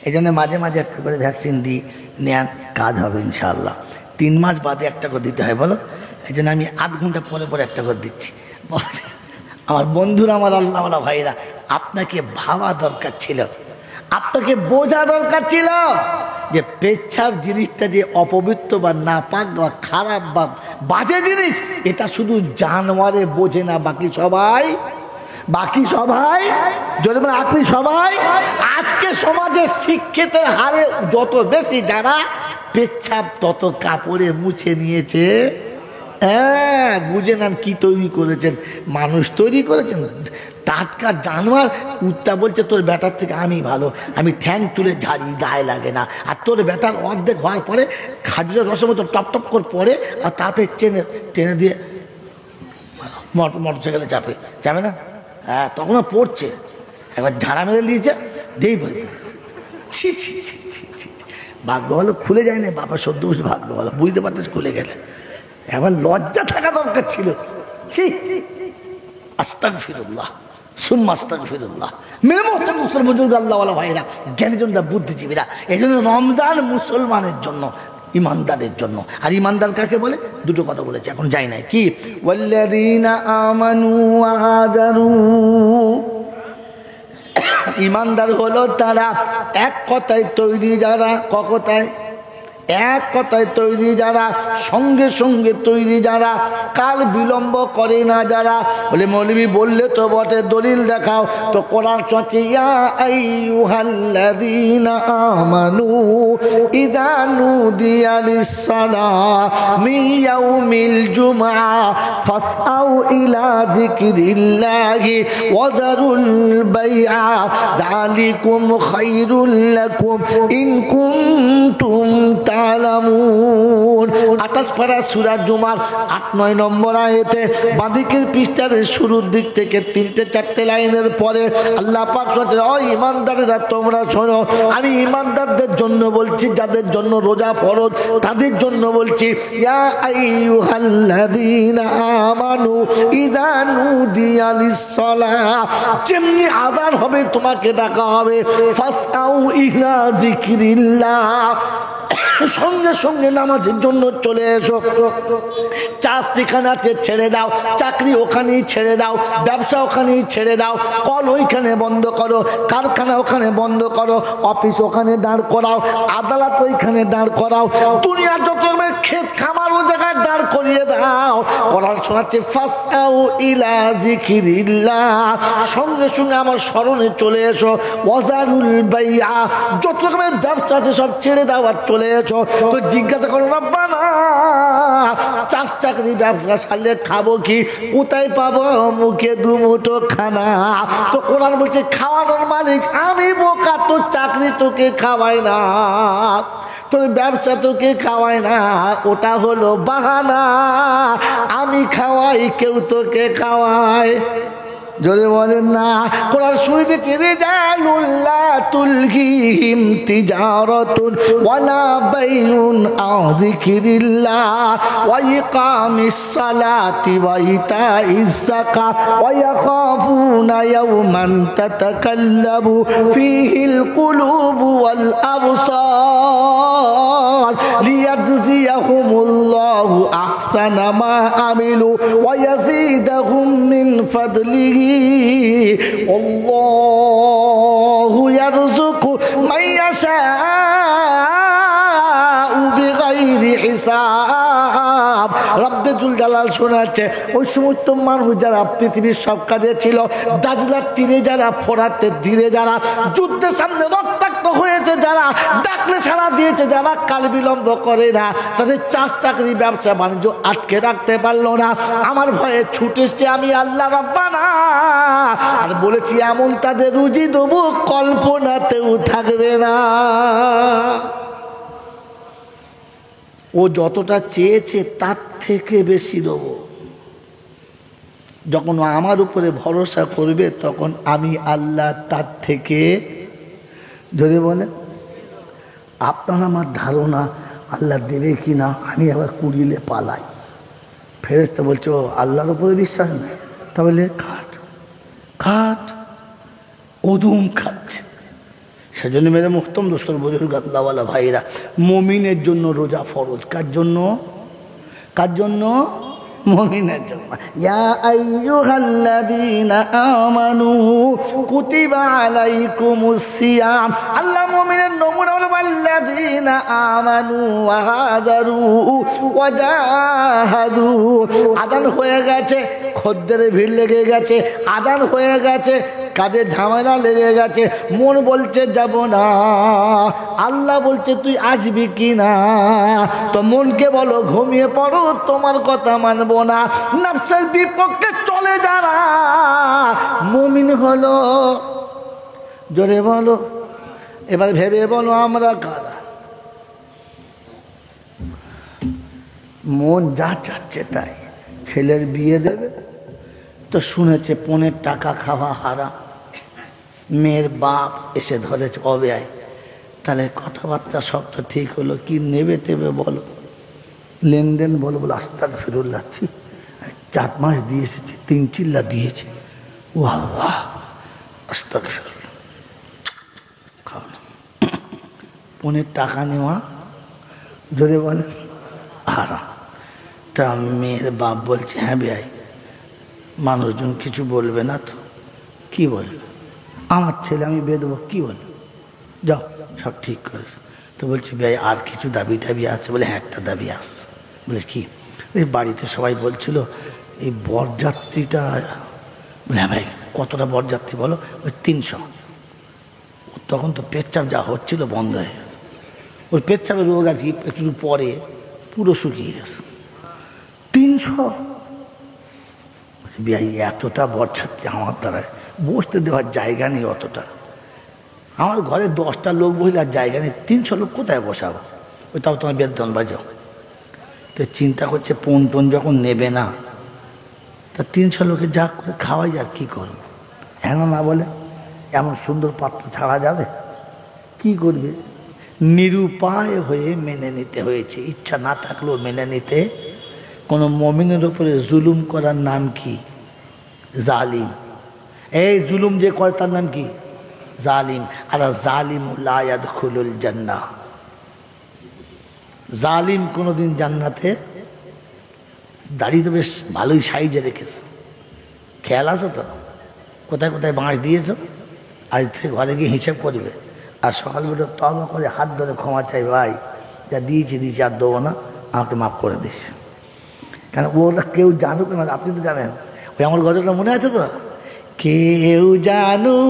এই জন্য মাঝে মাঝে একটা করে ভ্যাকসিন দিই, নেন, কাজ হবে ইনশাআল্লাহ। 3 মাস বাদে একটা করে দিতে হয় বলো, এই জন্য আমি 8 ঘন্টা পরে পরে একটা করে দিচ্ছি। আমার বন্ধুরা, আমার আল্লাহওয়ালা ভাইরা, আপনাকে ভাবা দরকার ছিল, আপনাকে বোঝা দরকার ছিল যে পেচ্ছাপ জিনিসটা যে অপবিত্র বা নাপাক বা খারাপ বা বাজে জিনিস, এটা শুধু জানোয়ারে বোঝে না, বাকি সবাই যদি বলে আপনি সবাই। আজকে সমাজে শিক্ষিতের হারে যত বেশি যারা পেচ্ছাপ তত কাপড়ে মুছে নিয়েছে। হ্যাঁ, বুঝে নেন কি তৈরি করেছেন, মানুষ তৈরি করেছেন টাটকা জানোয়ার। কুত্তা বলছে তোর ব্যাটার থেকে আমি ভালো, আমি ঠ্যাং তুলে ঝাড়ি, গায়ে লাগে না। আর তোর ব্যাটার অর্ধেক হওয়ার পরে খাজুরের রসের মতো টপ টপ করে পরে, আর তাতে টেনে দিয়ে মোটরসাইকেলে যাবে না। হ্যাঁ, তখনও পড়ছে, একবার ঝাড়া মেরে দিয়েছে, দেই বলতে ছি ছি ছি ছি ছি। ভাগ্য ভালো খুলে যায় না, বাবা সদ্য বসে ভাগ্য ভালো, বুঝতে পারতেস খুলে গেলে। এবার লজ্জা থাকা দরকার ছিল। ছি, আস্তাগফিরুল্লাহ, সুম্মা আস্তাগফিরুল্লাহ। মেরে মোহতারাম মুসলমান বুজুর্গ, আল্লাহওয়ালা ভাইরা, জ্ঞানীজনরা, বুদ্ধিজীবীরা, এই জন্য রমজান মুসলমানের জন্য, ইমানদারের জন্য। আর ইমানদার কাকে বলে? দুটো কথা বলেছে, এখন যাই নাই কি, ওয়াল্লাযীনা আমানু ওয়া হাজারু। ইমানদার হলো তারা এক কথায় তৈরি যারা, কথায় এক কথায় তৈরি যারা, সঙ্গে সঙ্গে তৈরি যারা, কাল বিলম্ব করে না যারা। বলে মৌলবী বললে তো বটে, দলিল দেখাও তো। কোরআন চলছে, ইয়া আইয়ুহাল্লাযীনা আমানু ইযা নুদিয়া লিস-সালাতি মিন ইয়াউমিল জুমআ ফাসআউ ইলা যিকরিল্লাহি ওয়া যারুল বাইআ যালিকুম খায়রুল লাকুম ইন কুনতুম তা'লামুন। 28 পারা সূরা জুমার 8-9 নম্বর আয়াতে বাদিকের পৃষ্ঠার শুরুর দিক থেকে 3-4 লাইনের পরে আল্লাহ পাক বলেন, ও ঈমানদারেরা তোমরা শোনো, আমি ঈমানদারদের জন্য বলছি, যাদের জন্য রোজা ফরজ তাদের জন্য বলছি, ইয়া আইয়ুহাল্লাযীনা আমানু ইযা নুদিয়া লিস-সালাহ, যেমনি আযান হবে তোমাকে ডাকা হবে, ফাসআউ ইলা যিকরিল্লাহ, সঙ্গে সঙ্গে নামাজের জন্য চলে এসো। চাষ যেখানে আছে ছেড়ে দাও, চাকরি ওখানেই ছেড়ে দাও, ব্যবসা ওখানেই ছেড়ে দাও, কল ওইখানে বন্ধ করো, কারখানা ওখানে বন্ধ করো, অফিস ওখানে দাঁড় করাও, আদালত ওইখানে দাঁড় করাও, দুনিয়া যত ক্ষেত খামার ও জায়গায় দাঁড় করিয়ে দাও। কোরআন শোনাচ্ছে, ফাসআউ ইলা যিকরিল্লাহ, সঙ্গে সঙ্গে আমার স্মরণে চলে এসো। ওয়াজারুল বাইআ, যত রকমের ব্যবসা আছে সব ছেড়ে দাও আর চলে এসো। তো জিজ্ঞাসা করো, রব্বানা চাষ চাকরি ব্যবসা ছাড়লে খাবো কি, কোথায় পাবো মুখে দুমুঠো খানা? তো কোরআন বলছে, খাওয়ানোর মালিক আমি, বোকা, তোর চাকরি তোকে খাওয়াই না, তোর ব্যবসা তোকে খাওয়ায় না, ওটা হলো বাহানা, আমি খাওয়াই, কেউ তোকে খাওয়ায়। যদি বলেন না, কোরআন শুনে দিচ্ছে, রিজালুন লা তুলহিহিম তিজারাতুন ওয়ালা বাইউন আন যিকরিল্লাহ ওয়া ইকামিস সালাতি ওয়া ইতাইজ যাকাত ওয়া ইয়াখাফুনা ইয়াওমান তাতাকাল্লাবু ফীহিল কুলুবু ওয়াল আবসার লিয়াজজিয়াহুমুল্লাহু আহসানা মা আমিলু ওয়া ইয়াজিদাহুম মিন ফাদলিহি আল্লাহু ইয়ারযুকু মান ইয়াশাউ বিগাইরি হিসাব। রব্বুল জালাল শোনাচ্ছে, ওই সমস্ত মানুষ যারা পৃথিবীর সব কাজে ছিল, দাজলার তীরে যারা, ফোরাতের তীরে যারা, যুদ্ধের সামনে রক্তাক্ত হয়েছে যারা, ডাকলে সাড়া দিয়েছে যারা, কাল বিলম্ব করে না, তাদের চাষ চাকরি ব্যবসা বাণিজ্য আটকে রাখতে পারলো না, আমার ভয়ে ছুটে এসছে আমি আল্লাহ রব্বানা, আর বলেছি এমন তাদের রুজি দেবো কল্পনাতেও থাকবে না। ও যতটা চেয়েছে তার থেকে বেশি দেব। যখন আমার উপরে ভরসা করবে তখন আমি আল্লাহ তার থেকে, ধরে বলে আপনার আমার ধারণা আল্লাহ দেবে কি না, আমি আবার কুড়িলে পালাই। ফেরেশতা বলছে, ও আল্লাহর উপরে বিশ্বাস নেই, তাহলে খাট খাট, ওদুম খাচ্ছে, সেজন্য মেরে মুহতম দোস্তর বুজুর্গ আল্লাহওয়ালা ভাইরা, মুমিনের জন্য রোজা ফরজ। কার জন্য? কার জন্য? মুমিনের জন্য। ইয়া আইয়ুহাল্লাযীনা আমানু কুতিবা আলাইকুমুস সিয়াম। আল্লাহ মুমিনের নমুনা হলো আল্লাযীনা আমানু ওয়া হাজারু ওয়া জাহাদু। আযান হয়ে গেছে, খদ্দের ভিড় লেগে গেছে, আযান হয়ে গেছে, কাজে ঝামেলা লেগে গেছে, মন বলছে যাব না, আল্লাহ বলছে তুই আসবি কি না? তো মনকে বলো ঘুমিয়ে পড়ো, তোমার কথা মানবো না। নফসের বিপক্ষে চলে যারা মুমিন হলো। জোরে বলো, এবার ভেবে বলো আমরা কারা? মন যা চাচ্ছে তাই। ছেলের বিয়ে দেবে তো শুনেছে 15 টাকা খাওয়া হারাম, মেয়ের বাপ এসে ধরেছে অব্যয়, তাহলে কথাবার্তা সব তো ঠিক হলো, কি নেবে টেবে বলো, লেনদেন বলো, বলো আস্তাগফিরুল্লাহ, 4 মাস দিয়ে এসেছে, 3 চিল্লা দিয়েছে, ও আল্লাহ আস্তাগফিরুল্লাহ, খাও না। 15 টাকা নেওয়া জোরে বলে হারাম। তা মেয়ের বাপ বলছে হ্যাঁ বেয়াই, মানুষজন কিছু বলবে না তো? কি বলবে? আমার ছেলে আমি বিয়ে দেবো, কি বলবে? যাও সব ঠিক করেছে। তো বলছি ভাই আর কিছু দাবি টাবি আছে? বলে হ্যাঁ একটা দাবি আছে। বলে কি? এই বাড়িতে সবাই বলছিল এই বরযাত্রীটা। বলে হ্যাঁ ভাই কতটা বরযাত্রী বলো? ওই 300। তখন তো পেচ্ছাপ যা হচ্ছিল বন্ধ হয়ে গেছে, ওই পেচ্ছাপের রোগ আছে একটু পরে পুরো শুকিয়ে গেছে। 300 বিয়াই, এতটা বরযাত্রী আমার দ্বারা বসতে দেওয়ার জায়গা নেই, অতটা আমার ঘরে 10টা লোক বসলে আর জায়গা নেই, 300 লোক কোথায় বসাবো? ওই তাও তোমার বেতন বাজাও। তো চিন্তা করছে পণ টন যখন নেবে না, তা 300 লোকে যা করে খাওয়াই, আর কি করবো? হ্যাঁ না বলে এমন সুন্দর পাত্র ছাড়া যাবে? কি করবে? নিরুপায় হয়ে মেনে নিতে হয়েছে। ইচ্ছা না থাকলেও মেনে নিতে। কোনো মুমিনের উপরে জুলুম করার নাম কি? জালিম। এই জুলুম যে করে তার নাম কি? জালিম। আর জালিম লা ইয়াদখুলুল জান্নাহ, জালিম কোনোদিন জান্নাতে দাড়ি তো বেশ ভালোই সাইজে রেখেছে, খেয়াল আছে তো? কোথায় কোথায় বাঁশ দিয়েছ? আজ থেকে ঘরে গিয়ে হিসেব করবে, আর সকালবেলা তওবা করে হাত ধরে ক্ষমা চাই, ভাই যা দিয়েছি আর দেবো না, আমাকে মাফ করে দিস। কেন ওরা কেউ জানুক না, আপনি তো জানেন। ওই আমার গজলটা মনে আছে তো? কেউ জানুক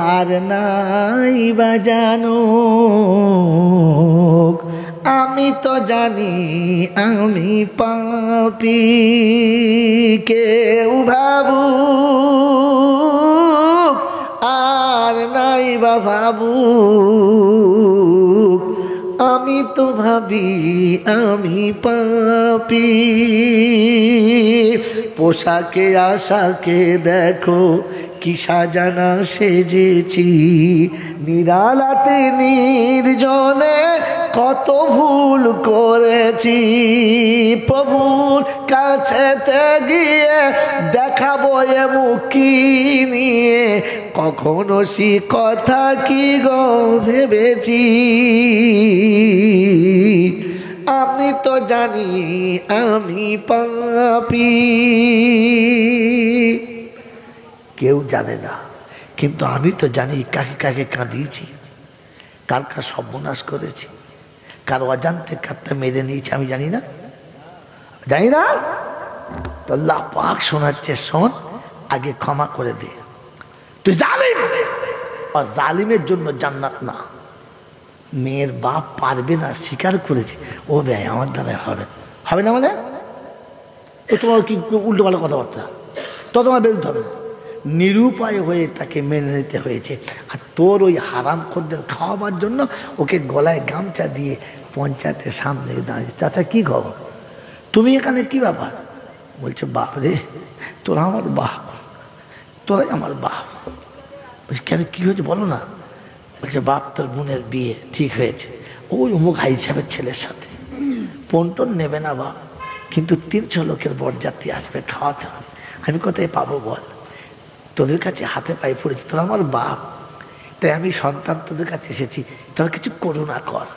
আর নাই বা জানুক, আমি তো জানি আমি পাপী। কেউ ভাবুক আর নাই বা ভাবুক, আমি তো ভাবি আমি পাপী। পোশাকে আশাকে দেখো কি সাজানা সেজেছি, নিরালাতে নির্জনে কত ভুল করেছি। প্রভুর কাছেতে গিয়ে দেখাবো এ মুখী নিয়ে, কখনো সে কথা কি গো ভেবেছি। আমি তো জানি আমি পাপী। কেউ জানে না, কিন্তু আমি তো জানি কাকে কাকে কাঁদিয়েছি, কার কার সর্বনাশ করেছি, কার অজান্তে কারটা মেরে নিয়েছি আমি জানি না, জানি না। তো আল্লাহ পাক শোনাচ্ছে, শোন আগে ক্ষমা করে দে, তুই জালিম। আর জালিমের জন্য জান্নাত না। মেয়ের বাপ পারবে না, স্বীকার করেছে, ও ব্যয় আমার দ্বারা হবে, হবে না মানে তো তোমার কি উল্টো পাল্টা কথাবার্তা, তো তোমার বেরোতে হবে না। নিরুপায় হয়ে তাকে মেনে নিতে হয়েছে। আর তোর ওই হারাম খদ্দের খাওয়াবার জন্য ওকে গলায় গামছা দিয়ে পঞ্চায়েতের সামনে দাঁড়িয়ে, চাচা কি খবর, তুমি এখানে কি ব্যাপার? বলছে বাপ রে তোরা আমার বাপ, তোরাই আমার বাপ। বলছে কেন কি হয়েছে বলো না? বলছে বাপ তোর বোনের বিয়ে ঠিক হয়েছে ওই অমুক হাই সাহেবের ছেলের সাথে, পন্টন নেবে না বাপ, কিন্তু 300 লোকের বরযাত্রী আসবে, খাওয়াতে হবে। আমি কোথায় পাবো বল? তোদের কাছে হাতে পায়ে পড়েছি, তোরা আমার বাপ, তাই আমি সন্তান তোদের কাছে এসেছি, তোরা কিছু করুণা কর।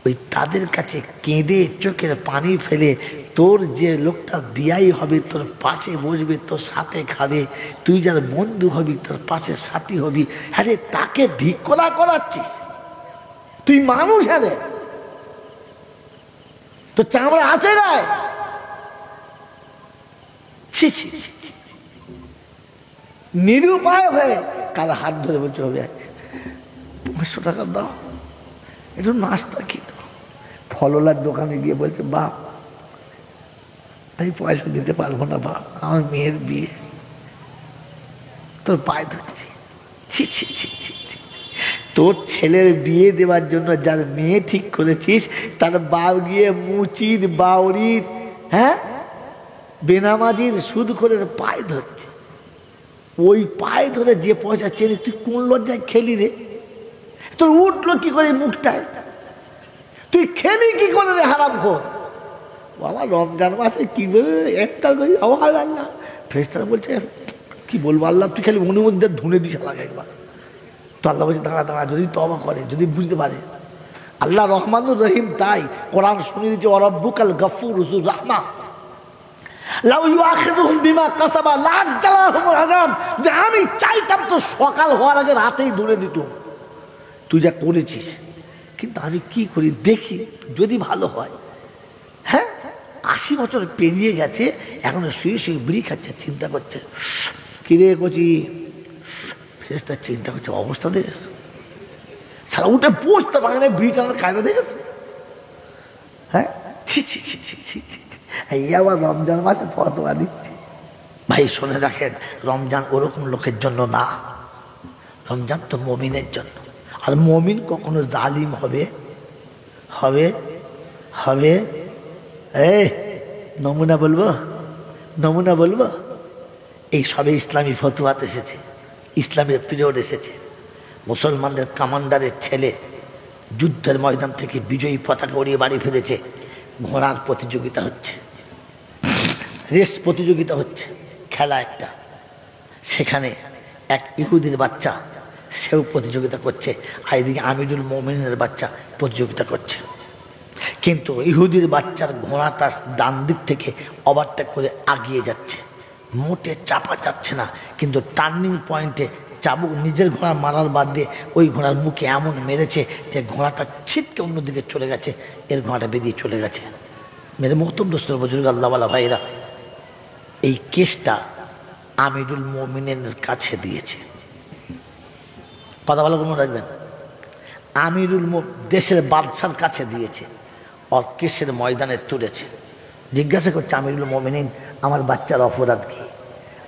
ওই তাদের কাছে কেঁদে চোখের পানি ফেলে তোর যে লোকটা বিয়াই হবে, তোর পাশে বসবে, তোর সাথে খাবে, তুই যার বন্ধু হবি, তোর পাশে সাথী হবি, হ্যাঁ রে, তাকে ভিক্ষা করাচ্ছিস? তুই মানুষ? হ্যাঁ রে, তো চামড়া আছে গায়ে? নিরুপায় হয়ে কারো হাত ধরে বলতে হবে 500 টাকা দাও, একটু নাস্তা খেত। ফললার দোকানে গিয়ে বলছে, বাপ আমি পয়সা দিতে পারবো না বাপ, আমার মেয়ের বিয়ে, তোর পায়ে ধরছি। ছি ছি ছি ছি ছি, তোর ছেলের বিয়ে দেওয়ার জন্য যার মেয়ে ঠিক করেছিস, তার বাপ গিয়ে মুচির, বাউরির, হ্যাঁ বেনামাজির, সুদ করে পায়ে ধরছে। ওই পায়ে ধরে যে পয়সা চেনে, তুই কোন লজ্জায় খেলি রে? তোর উঠলো কি করে মুখটায়? তুই খেলি কি করে রে হারামখোর? বাবা রমজান মাসে কি বলে একটা করি, আমার আল্লাহ ফেরেশতারা বলছে কি বলবো আল্লাহ, তুই খালি অনুমতি ধুনে দিস আলাদা একবার। তো আল্লাহ বলছে দাঁড়া দাঁড়া, যদি তওবা করে, যদি বুঝতে পারে। আল্লাহ রহমানুর রহিম, তাই কোরআন শুনে দিচ্ছে, ওয়ারাব্বুকাল গফুর যুর রাহমা লাউ ইউআখিযুহুম বিমা কাসাবা লাআজ্জালাহুমুল আযাব, যে আমি চাইতাম তো সকাল হওয়ার আগে রাতেই ধরে দিতাম, তুই যা করেছিস। কিন্তু আমি কি করি দেখি যদি ভালো হয়। হ্যাঁ 80 বছর পেরিয়ে গেছে, এখনো শুয়ে শুয়ে বিড়ি খাচ্ছে, চিন্তা করছে, কিরে কচি? ফেরেশতা চিন্তা করছে, অবস্থা দেখেছ? সারা উঠে বসতে পারে না, বিড়ি টানার কায়দা দেখেছ? হ্যাঁ ছি ছি ছি ছি ছি ছি, এই আবার রমজান মাসে ফতোয়া দিচ্ছে। ভাই শুনে রাখেন, রমজান ওরকম লোকের জন্য না, রমজান তো মুমিনের জন্য। আর মুমিন কখনো জালিম হবে হবে হবে এই নমুনা বলবো, নমুনা বলবো, এই সবে ইসলামী ফতোয়াত এসেছে, ইসলামের পিরিয়ড এসেছে। মুসলমানদের কমান্ডারের ছেলে যুদ্ধের ময়দান থেকে বিজয়ী পতাকা উড়িয়ে বাড়ি ফিরেছে। ঘোড়ার প্রতিযোগিতা হচ্ছে, রেস প্রতিযোগিতা হচ্ছে, খেলা একটা। সেখানে এক ইহুদির বাচ্চা, সেও প্রতিযোগিতা করছে, আর এদিকে আমিরুল মোমিনের বাচ্চা প্রতিযোগিতা করছে। কিন্তু ইহুদির বাচ্চার ঘোড়াটা ডান দিক থেকে ওভারটেক করে আগিয়ে যাচ্ছে, মোটে চাপা যাচ্ছে না, কিন্তু টার্নিং পয়েন্টে চাবুক নিজের ঘোড়া মারার বাদ দিয়ে ওই ঘোড়ার মুখে এমন মেরেছে যে ঘোড়াটা ছিটকে অন্যদিকে চলে গেছে, এর ঘোড়াটা বেরিয়ে চলে গেছে। মেরে মোহতম দোস্ত বুজুর্গ আল্লাহওয়ালা ভাইরা, এই কেসটা আমিরুল মোমিনের কাছে দিয়েছে। কথা ভালো করে রাখবেন, আমিরুল দেশের বাদশার কাছে দিয়েছে, ওর কেসের ময়দানে তুলেছে। জিজ্ঞাসা করছে, আমিরুল মোমিনিন আমার বাচ্চার অপরাধ কি?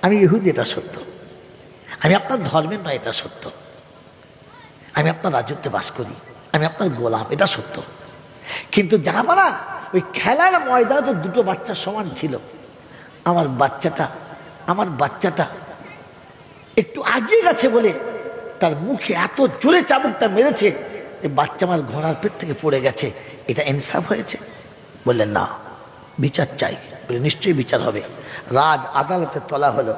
আমি ইহুদি, এটা সত্য, আমি আপনার ধর্মের নয়, এটা সত্য, আমি আপনার রাজত্বে বাস করি, আমি আপনার গোলাম, এটা সত্য। কিন্তু জানাবো না, ওই খেলার ময়দানে তো দুটো বাচ্চা সমান ছিল, আমার বাচ্চাটা একটু আগিয়ে গেছে বলে তার মুখে এত জোরে চাবুকটা মেরেছে যে বাচ্চা আমার ঘোড়ার পেট থেকে পড়ে গেছে, এটা ইনসাফ হয়েছে? বললেন না, বিচার চাই। বলে নিশ্চয়ই বিচার হবে। রাজ আদালতে তোলা হলো,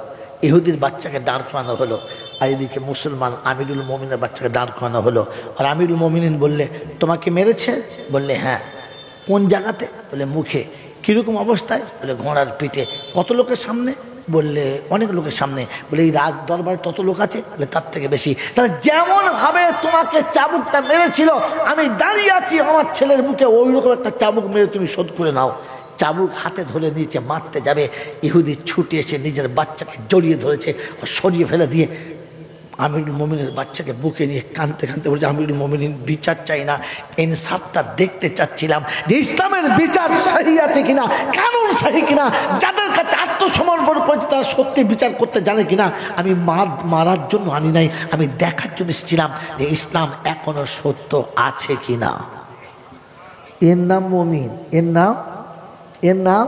ইহুদির বাচ্চাকে দাঁড় করানো হলো, আর এদিকে মুসলমান আমিরুল মোমিনের বাচ্চাকে দাঁড় করানো হলো। আর আমিরুল মোমিনিন বললে, তোমাকে মেরেছে? বললে হ্যাঁ। কোন জায়গাতে? বলে মুখে। কীরকম অবস্থায়? বলে ঘোড়ার পিঠে। কত লোকের সামনে? বললে অনেক লোকের সামনে। বলে এই রাজ দরবারে তত লোক আছে? বলে তার থেকে বেশি। তাহলে যেমন ভাবে তোমাকে চাবুকটা মেরেছিল, আমি দাঁড়িয়ে আছি, আমার ছেলের মুখে ওই রকম একটা চাবুক মেরে তুমি শোধ করে নাও। চাবুক হাতে ধরে নিয়েছে, মারতে যাবে, ইহুদি ছুটে এসে নিজের বাচ্চাকে জড়িয়ে ধরেছে, ও সরিয়ে ফেলে দিয়ে আমিরুল মোমিনের বাচ্চাকে বুকে নিয়ে কাঁদতে কাঁদতে বলছে, আমিরুল মোমিনিন বিচার চাই না, ইনসাফটা দেখতে চাচ্ছিলাম যে ইসলামের বিচার সহি আছে কিনা, কানুন সহি কিনা, যাদের কাছে আত্মসমর্পণ করেছে তারা সত্যি বিচার করতে জানে কিনা। আমি মারার জন্য আনি নাই, আমি দেখার জন্য এসেছিলাম যে ইসলাম এখনো সত্য আছে কিনা। এর নাম মুমিন, এর নাম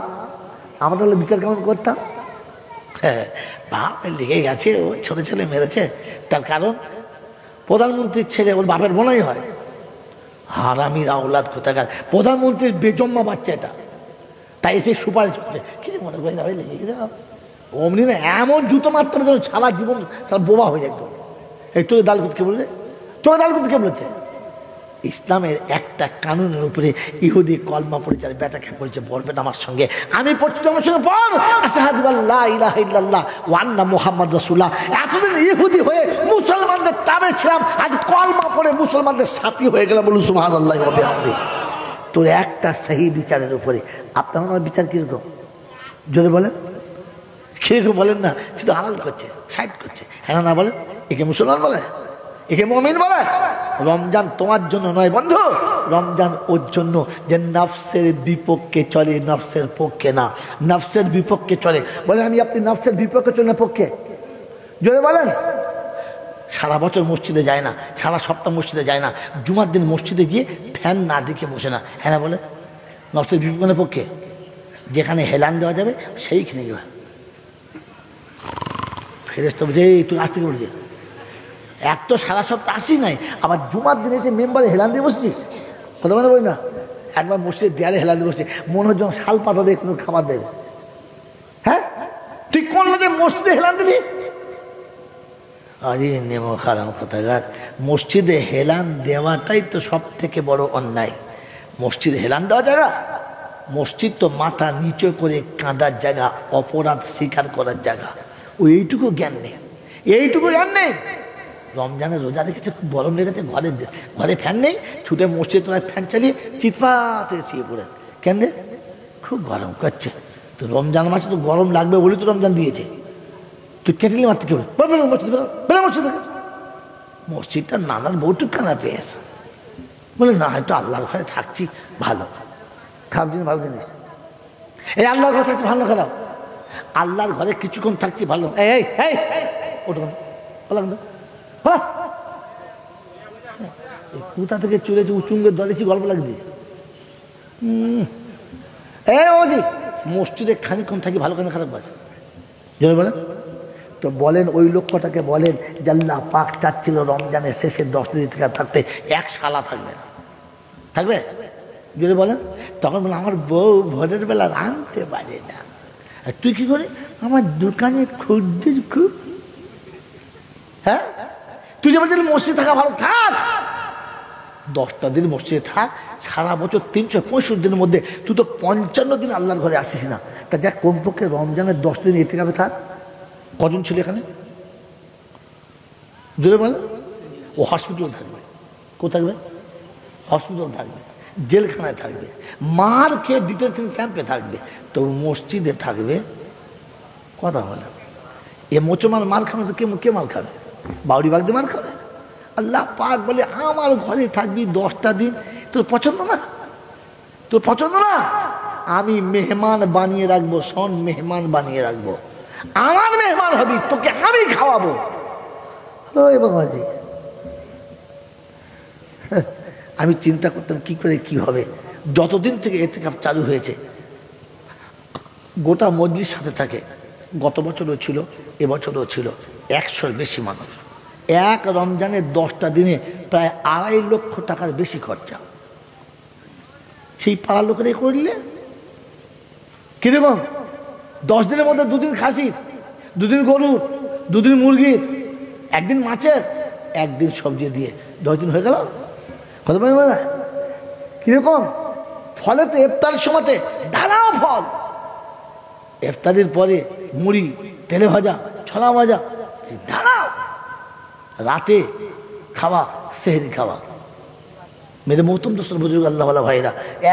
আমরা তাহলে বিচার কেমন করতাম? হ্যাঁ, বাপ লেগে গেছে, ও ছোট ছেলে মেরেছে, তার কারণ প্রধানমন্ত্রীর ছেলে ওর বাপের বোনাই হয়। হারামির আওলাদ কোথাকার, প্রধানমন্ত্রীর বেজম্মা বাচ্চা এটা, তাই এসে সুপারিশ করে কি মনে করে লেগে গেছে, অমনি না এমন জুতো মারতে হবে যেন সারা জীবন সারা বোবা হয়ে যায় একদম। এই তোকে দাল করতে কে বলছে? তোকে দাল করতে কে বলেছে? ইসলামের একটা কানুনের উপরে ইহুদি কলমা পড়েছে আর বেটাকে পড়েছে, পড়বেন আমার সঙ্গে, আমি পড়ছি আমার সঙ্গে পড়, আশহাদু আল্লা ইলাহা ইল্লাল্লাহ ওয়া আন্না মুহাম্মাদ রাসূলুল্লাহ। এতদিন ইহুদি হয়ে মুসলমানদের তাবে ছিলাম, আজ কলমা পড়ে মুসলমানদের সাথী হয়ে গেলাম, বলুন সুবহানাল্লাহি ওয়া বিহামদিহি। তোর একটা সহি বিচারের উপরে আপনার আমার বিচার কিরকম জোরে বলেন? কিরকম বলেন না? শুধু আড়াল করছে, সাইড করছে, হ্যাঁ না বলেন? একে মুসলমান বলে? একে মুমিন বলে? রমজান তোমার জন্য নয় বন্ধু, রমজান ওর জন্য যে নফসের বিপক্ষে চলে, নফসের পক্ষে না, নফসের বিপক্ষে চলে। বলে আমি আপনি নফসের বিপক্ষে চলে না পক্ষে? জোরে বলেন। সারা বছর মসজিদে যায় না, সারা সপ্তাহ মসজিদে যায় না, জুমার দিন মসজিদে গিয়ে ফ্যান না দেখে বসে না, হ্যাঁ না বলে? নফসের বিপক্ষে পক্ষে? যেখানে হেলান দেওয়া যাবে সেইখানে গেবে। ফেরেশতা বলছে এই তুই আজ থেকে বলছিস, এক তো সারা সপ্তাহ আসি নাই, আবার জুমার দিন এসে মেম্বারে হেলান দিয়ে বসছিস, কথা বলে বলি না? একবার মসজিদের দেয়ালে হেলান দিয়ে বসছিস, মনে হয় যখন শাল পাতা দিয়ে কোনো খাবার দেবে। হ্যাঁ তুই কোন লোকে মসজিদে হেলান দিবি? আরে নেমো খারাপ কথাগার, মসজিদে হেলান দেওয়াটাই তো সব থেকে বড় অন্যায়। মসজিদে হেলান দেওয়া জায়গা? মসজিদ তো মাথা নিচু করে কাঁদার জায়গা, অপরাধ স্বীকার করার জায়গা। ও এইটুকু জ্ঞান নেই, এইটুকু জ্ঞান নেই। রমজানের রোজা দেখেছে, খুব গরম লেগেছে, ঘরে ফ্যান নেই, ছুটে মসজিদ তোমার ফ্যান চালিয়ে চিৎপাতে শুয়ে পড়ে, কেন রে? খুব গরম করছে। তো রমজান মাসে তো গরম লাগবে বলে তো রমজান দিয়েছে, তুই কেটেলি মারতে কেউ মসজিদ মসজিদ মসজিদটা নানার বউটুক খানা পেয়েছে, বলে না হয়তো আল্লাহর ঘরে থাকছি ভালো, খারাপ জিনিস ভালো জিনিস। এই আল্লাহর ঘরে থাকছি ভালো খারাপ? আল্লাহর ঘরে কিছুক্ষণ থাকছি ভালো। এই ওটা কোথা থেকে চলেছে উচুঙ্গের দলেছি গল্প লাগছে। ওজি মসজিদে খানিক্ষণ থাকি ভালো কেন খারাপ বাজে বলেন তো? বলেন ওই লক্ষ্যটাকে বলেন যে আল্লাহ পাক চাচ্ছিল রমজানের শেষে 10 দিন থেকে থাকতে, এক শালা থাকবে না, থাকবে যদি বলেন? তখন বলে আমার বউ ভোরের বেলা রাঁধতে পারে না, আর তুই কি করে? আমার দোকানে খুঁজছিস খুব। হ্যাঁ তুই যে বলছিস মসজিদ থাকা ভালো, থাক 10টা দিন মসজিদে থাক, সারা বছর 365 দিনের মধ্যে তুই তো 55 দিন আল্লাহর ঘরে আসিস না, তা যা কমপক্ষে রমজানের 10 দিন এতে যাবে থাক। কজন ছিল এখানে জোরে বলে? ও হসপিটাল থাকবে, কোথায় থাকবে? হসপিটাল থাকবে, জেলখানায় থাকবে, মার খেয়ে ডিটেনশন ক্যাম্পে থাকবে, তো মসজিদে থাকবে। কথা বলে এ মোচমান মার খাবে তো কে মার খাবে? বাউরি বাগদি মার খাবে? আল্লাহ পাক বলে আমার ঘরে থাকবি 10টা দিন, তোর পছন্দ না? তোর পছন্দ না? আমি মেহমান বানিয়ে রাখবো, শোন মেহমান বানিয়ে রাখবো, আমার মেহমান হবি, তোকে আমি খাওয়াবো। ওই বাবাজি আমি চিন্তা করতাম কি করে কি হবে। যতদিন থেকে ইতিকাফ চালু হয়েছে গোটা মজলিস সাথে থাকে, গত বছরও ছিল, এবছরও ছিল, 100-র বেশি মানুষ। এক রমজানের 10টা দিনে প্রায় 2.5 লক্ষ টাকার বেশি খরচা। সেই পাড়ার লোকেরা করলে কিরকম? 10 দিনের মধ্যে 2 দিন খাসির, 2 দিন গরুর, 2 দিন মুরগির, 1 দিন মাছের, 1 দিন সবজি দিয়ে 10 দিন হয়ে গেল। কত পারি বলা কিরকম? ফলে তো ইফতারের সময়তে ঢালাও ফল, ইফতারের পরে মুড়ি, তেলে ভাজা, ছোলা ভাজা, ঢালাও, রাতে খাওয়া, সেহরি খাওয়া। মেরে মৌতম দোস্তর বুজুর্গ আল্লাহওয়ালা ভাইরা,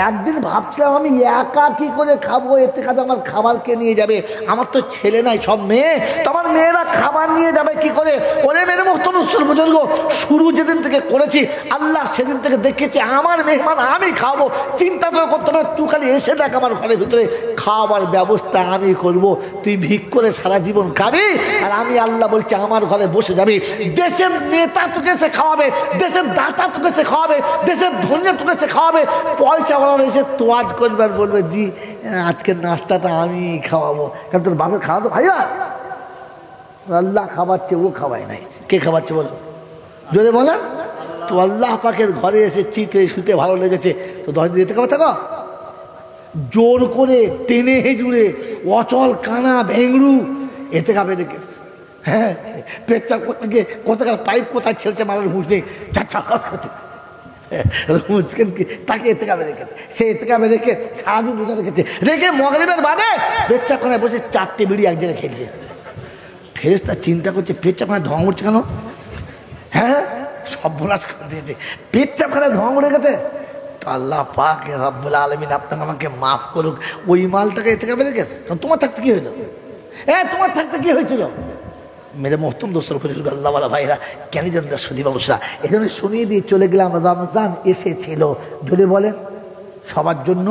একদিন ভাবছিলাম আমি একা কি করে খাবো, এতে খাবে আমার খাবার কে নিয়ে যাবে? আমার তো ছেলে নাই, সব মেয়ে, তো আমার মেয়েরা খাবার নিয়ে যাবে কি করে? ওরে মেরে মৌতম দোস্তর বুজুর্গ, শুরু যেদিন থেকে করেছি আল্লাহ সেদিন থেকে দেখেছি আমার মেহমান আমি খাবো, চিন্তা করে করতে হবে। তুই খালি এসে দেখ আমার ঘরের ভিতরে খাওয়ার ব্যবস্থা আমি করব, তুই ভিক করে সারা জীবন খাবি, আর আমি আল্লাহ বলছি আমার ঘরে বসে যাবি। দেশের নেতা তোকে সে খাওয়াবে, দেশের দাতা তোকে সে খাওয়াবে, দেশের ধনিয়া তোকে সে খাওয়াবে, পয়সা বানানো এসে তোয়াজ করবে আর বলবে জি আজকের নাস্তাটা আমি খাওয়াবো, কারণ তোর বাপের খাওয়া তো ভাইয়া আল্লাহ খাওয়াচ্ছে, ও খাওয়ায় নাই। কে খাওয়াচ্ছে বলো? যদি বলেন তো আল্লাহ পাকের ঘরে এসে চিতে শুতে ভালো লেগেছে তো 10 দিন যেতে খাবে থাকো, জোর করে টেনে হেজুড়ে অচল কানা ভেংড়ু এতে কাবে রেখেছ। হ্যাঁ, পেচ্ছাপ করতে গিয়ে কোথাকার পাইপ কোথায় ছেড়েছে মানুষ বুঝলে চাচা মুসকিন কি তাকে এতে কাবে রেখেছে। সে এতে কাবে রেখে সারাদিন রোজা রেখেছে, রেখে মগরিবের বাদে পেচ্ছাপখানায় বসে 4টে বিড়ি এক জায়গায় খেলছে। ফেরেশতা চিন্তা করছে পেচ্ছাপখানায় ধোঁয়া উঠছে কেন? হ্যাঁ, সর্বনাশ করে দিয়েছে, পেচ্ছাপখানায় ধোঁয়া উঠে গেছে। আল্লাহ পাক রব্বুল আলামিন আপনাকে আমাকে মাফ করুক। ওই মালটাকে এতে কাবে রেখেছে। তোমার থাকতে কি হইলো? তোমার থাকতে কি হয়েছিল? মেরে মোহতম দোস্তর ফজল আল্লাহওয়ালা ভাইরা, কেন যেন সুদী বাবুসরা এখানে শুনিয়ে দিয়ে চলে গেলাম। রমজান এসেছিল, যদি বলেন সবার জন্য,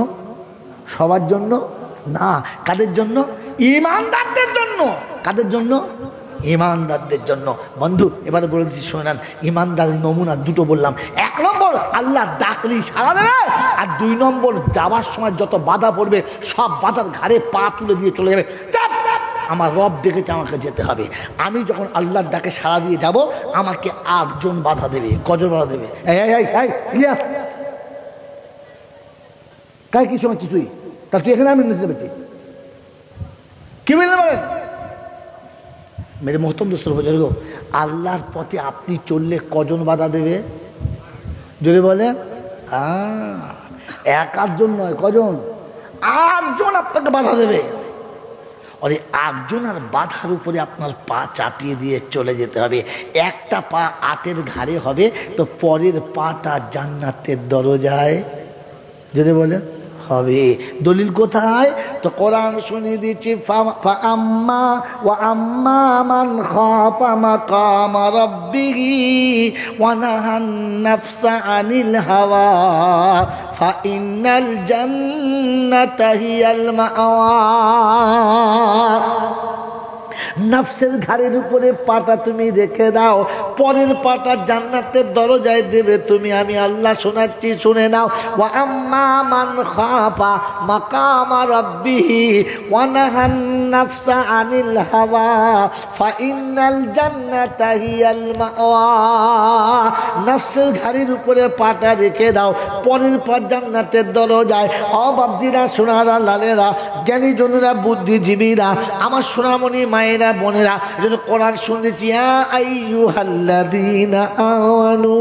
সবার জন্য না, কাদের জন্য? ঈমানদারদের জন্য। কাদের জন্য? ঈমানদারদের জন্য। বন্ধু এবারে বলে দিচ্ছি শুনে নেন, ঈমানদারের নমুনা দুটো বললাম। 1 নম্বর আল্লাহ ডাকলি সাড়া দেবে, আর 2 নম্বর যাওয়ার সময় যত বাধা পড়বে সব বাধার ঘাড়ে পা তুলে দিয়ে চলে যাবে। চাপ, আমার রব ডেকেছে, আমাকে যেতে হবে। আমি যখন আল্লাহর ডাকে সাড়া দিয়ে যাব, আমাকে 8 জন বাধা দেবে। কজন বাধা দেবে? কাই কি সময় তুই তা তুই এখানে আমি নিতে পেরেছি কি বলতে পারেন? মেরে মহতম দোস্তর হয়ে গেল, আল্লাহর পথে আপনি চললে কজন বাধা দেবে? যদি বলে 1-8 জন নয়, কজন? 8 জন আপনাকে বাধা দেবে। আর 8 জনের বাধার উপরে আপনার পা চাপিয়ে দিয়ে চলে যেতে হবে। একটা পা 8-এর ঘাড়ে হবে, তো পরের পাটা জান্নাতের দরজায় যদি বলে হবে। দলিল কোথায়? তো কোরআন শুনিয়ে দিচ্ছি, ফাআম্মা ওয়া আম্মা মান খাফা মাকাম রাব্বিহি ওয়া নাহান নাফসা আনিল হাওয়া ফাইন্নাল জান্নাতা হিয়াল মাওয়া। নফসের ঘাড়ের উপরে পাটা তুমি রেখে দাও, পরের পাটা জান্নাতের দরজায় দেবে তুমি। আমি আল্লাহ শোনাচ্ছি, শুনে নাও। ওয়া আম্মা মান খাফা মাকাম রাব্বিহি ওয়া নাহান নাফসা আনিল হাওয়া ফাইন্নাল জান্নাতা হিয়াল মাওয়া। নফসের ঘাড়ের উপরে পাটা রেখে দাও, পরের পা জান্নাতের দরজায়। ও বাবজিরা, সোনারা, লালেরা, জ্ঞানী জনেরা, বুদ্ধিজীবীরা, আমার সোনামণি মায়েরা, বোনেরা, যেন কোরআন শুনতেছি, আইয়ুহাল্লাযীনা আমানু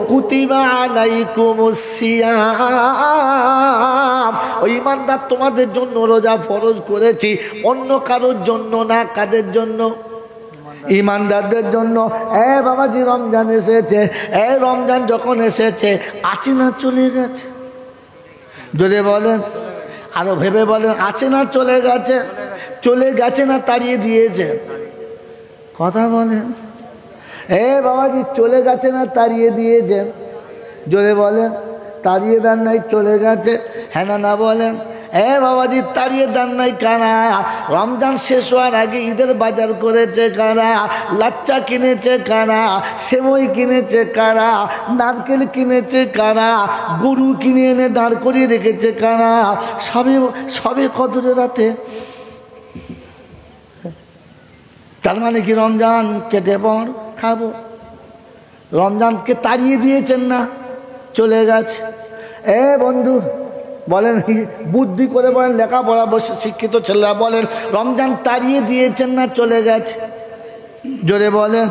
কুতিবা আলাইকুমুস সিয়াম। ও ঈমানদার, তোমাদের জন্য রোজা ফরজ করেছি, অন্য কারোর জন্য না। কাদের জন্য? ঈমানদারদের জন্য। বাবাজি, রমজান এসেছে। রমজান যখন এসেছে, আছে না চলে গেছে? যদি বলেন, আরো ভেবে বলেন, আছে না চলে গেছে? চলে গেছে না তাড়িয়ে দিয়েছে? কথা বলেন। বাবাজি, চলে গেছে না তাড়িয়ে দিয়েছেন? জোরে বলেন। তাড়িয়ে দেন নাই, চলে গেছে। হ্যাঁ না না বলেন। বাবাজি, তাড়িয়ে দেন নাই কারা? রমজান শেষ হওয়ার আগে ঈদের বাজার করেছে কারা? লাচ্চা কিনেছে কারা? সেমই কিনেছে কারা? নারকেল কিনেছে কারা? গরু কিনে এনে দাঁড় করিয়ে রেখেছে কারা? সবে কদরের রাতে। তার মানে কি রমজান কেটে পড়, খাবো? রমজানকে তাড়িয়ে দিয়েছেন না, চলে গেছে। বন্ধু বলেন, বুদ্ধি করে বলেন, লেখাপড়া বসে শিক্ষিত ছেলেরা বলেন, রমজান তাড়িয়ে দিয়েছেন না চলে গেছে? জোরে বলেন।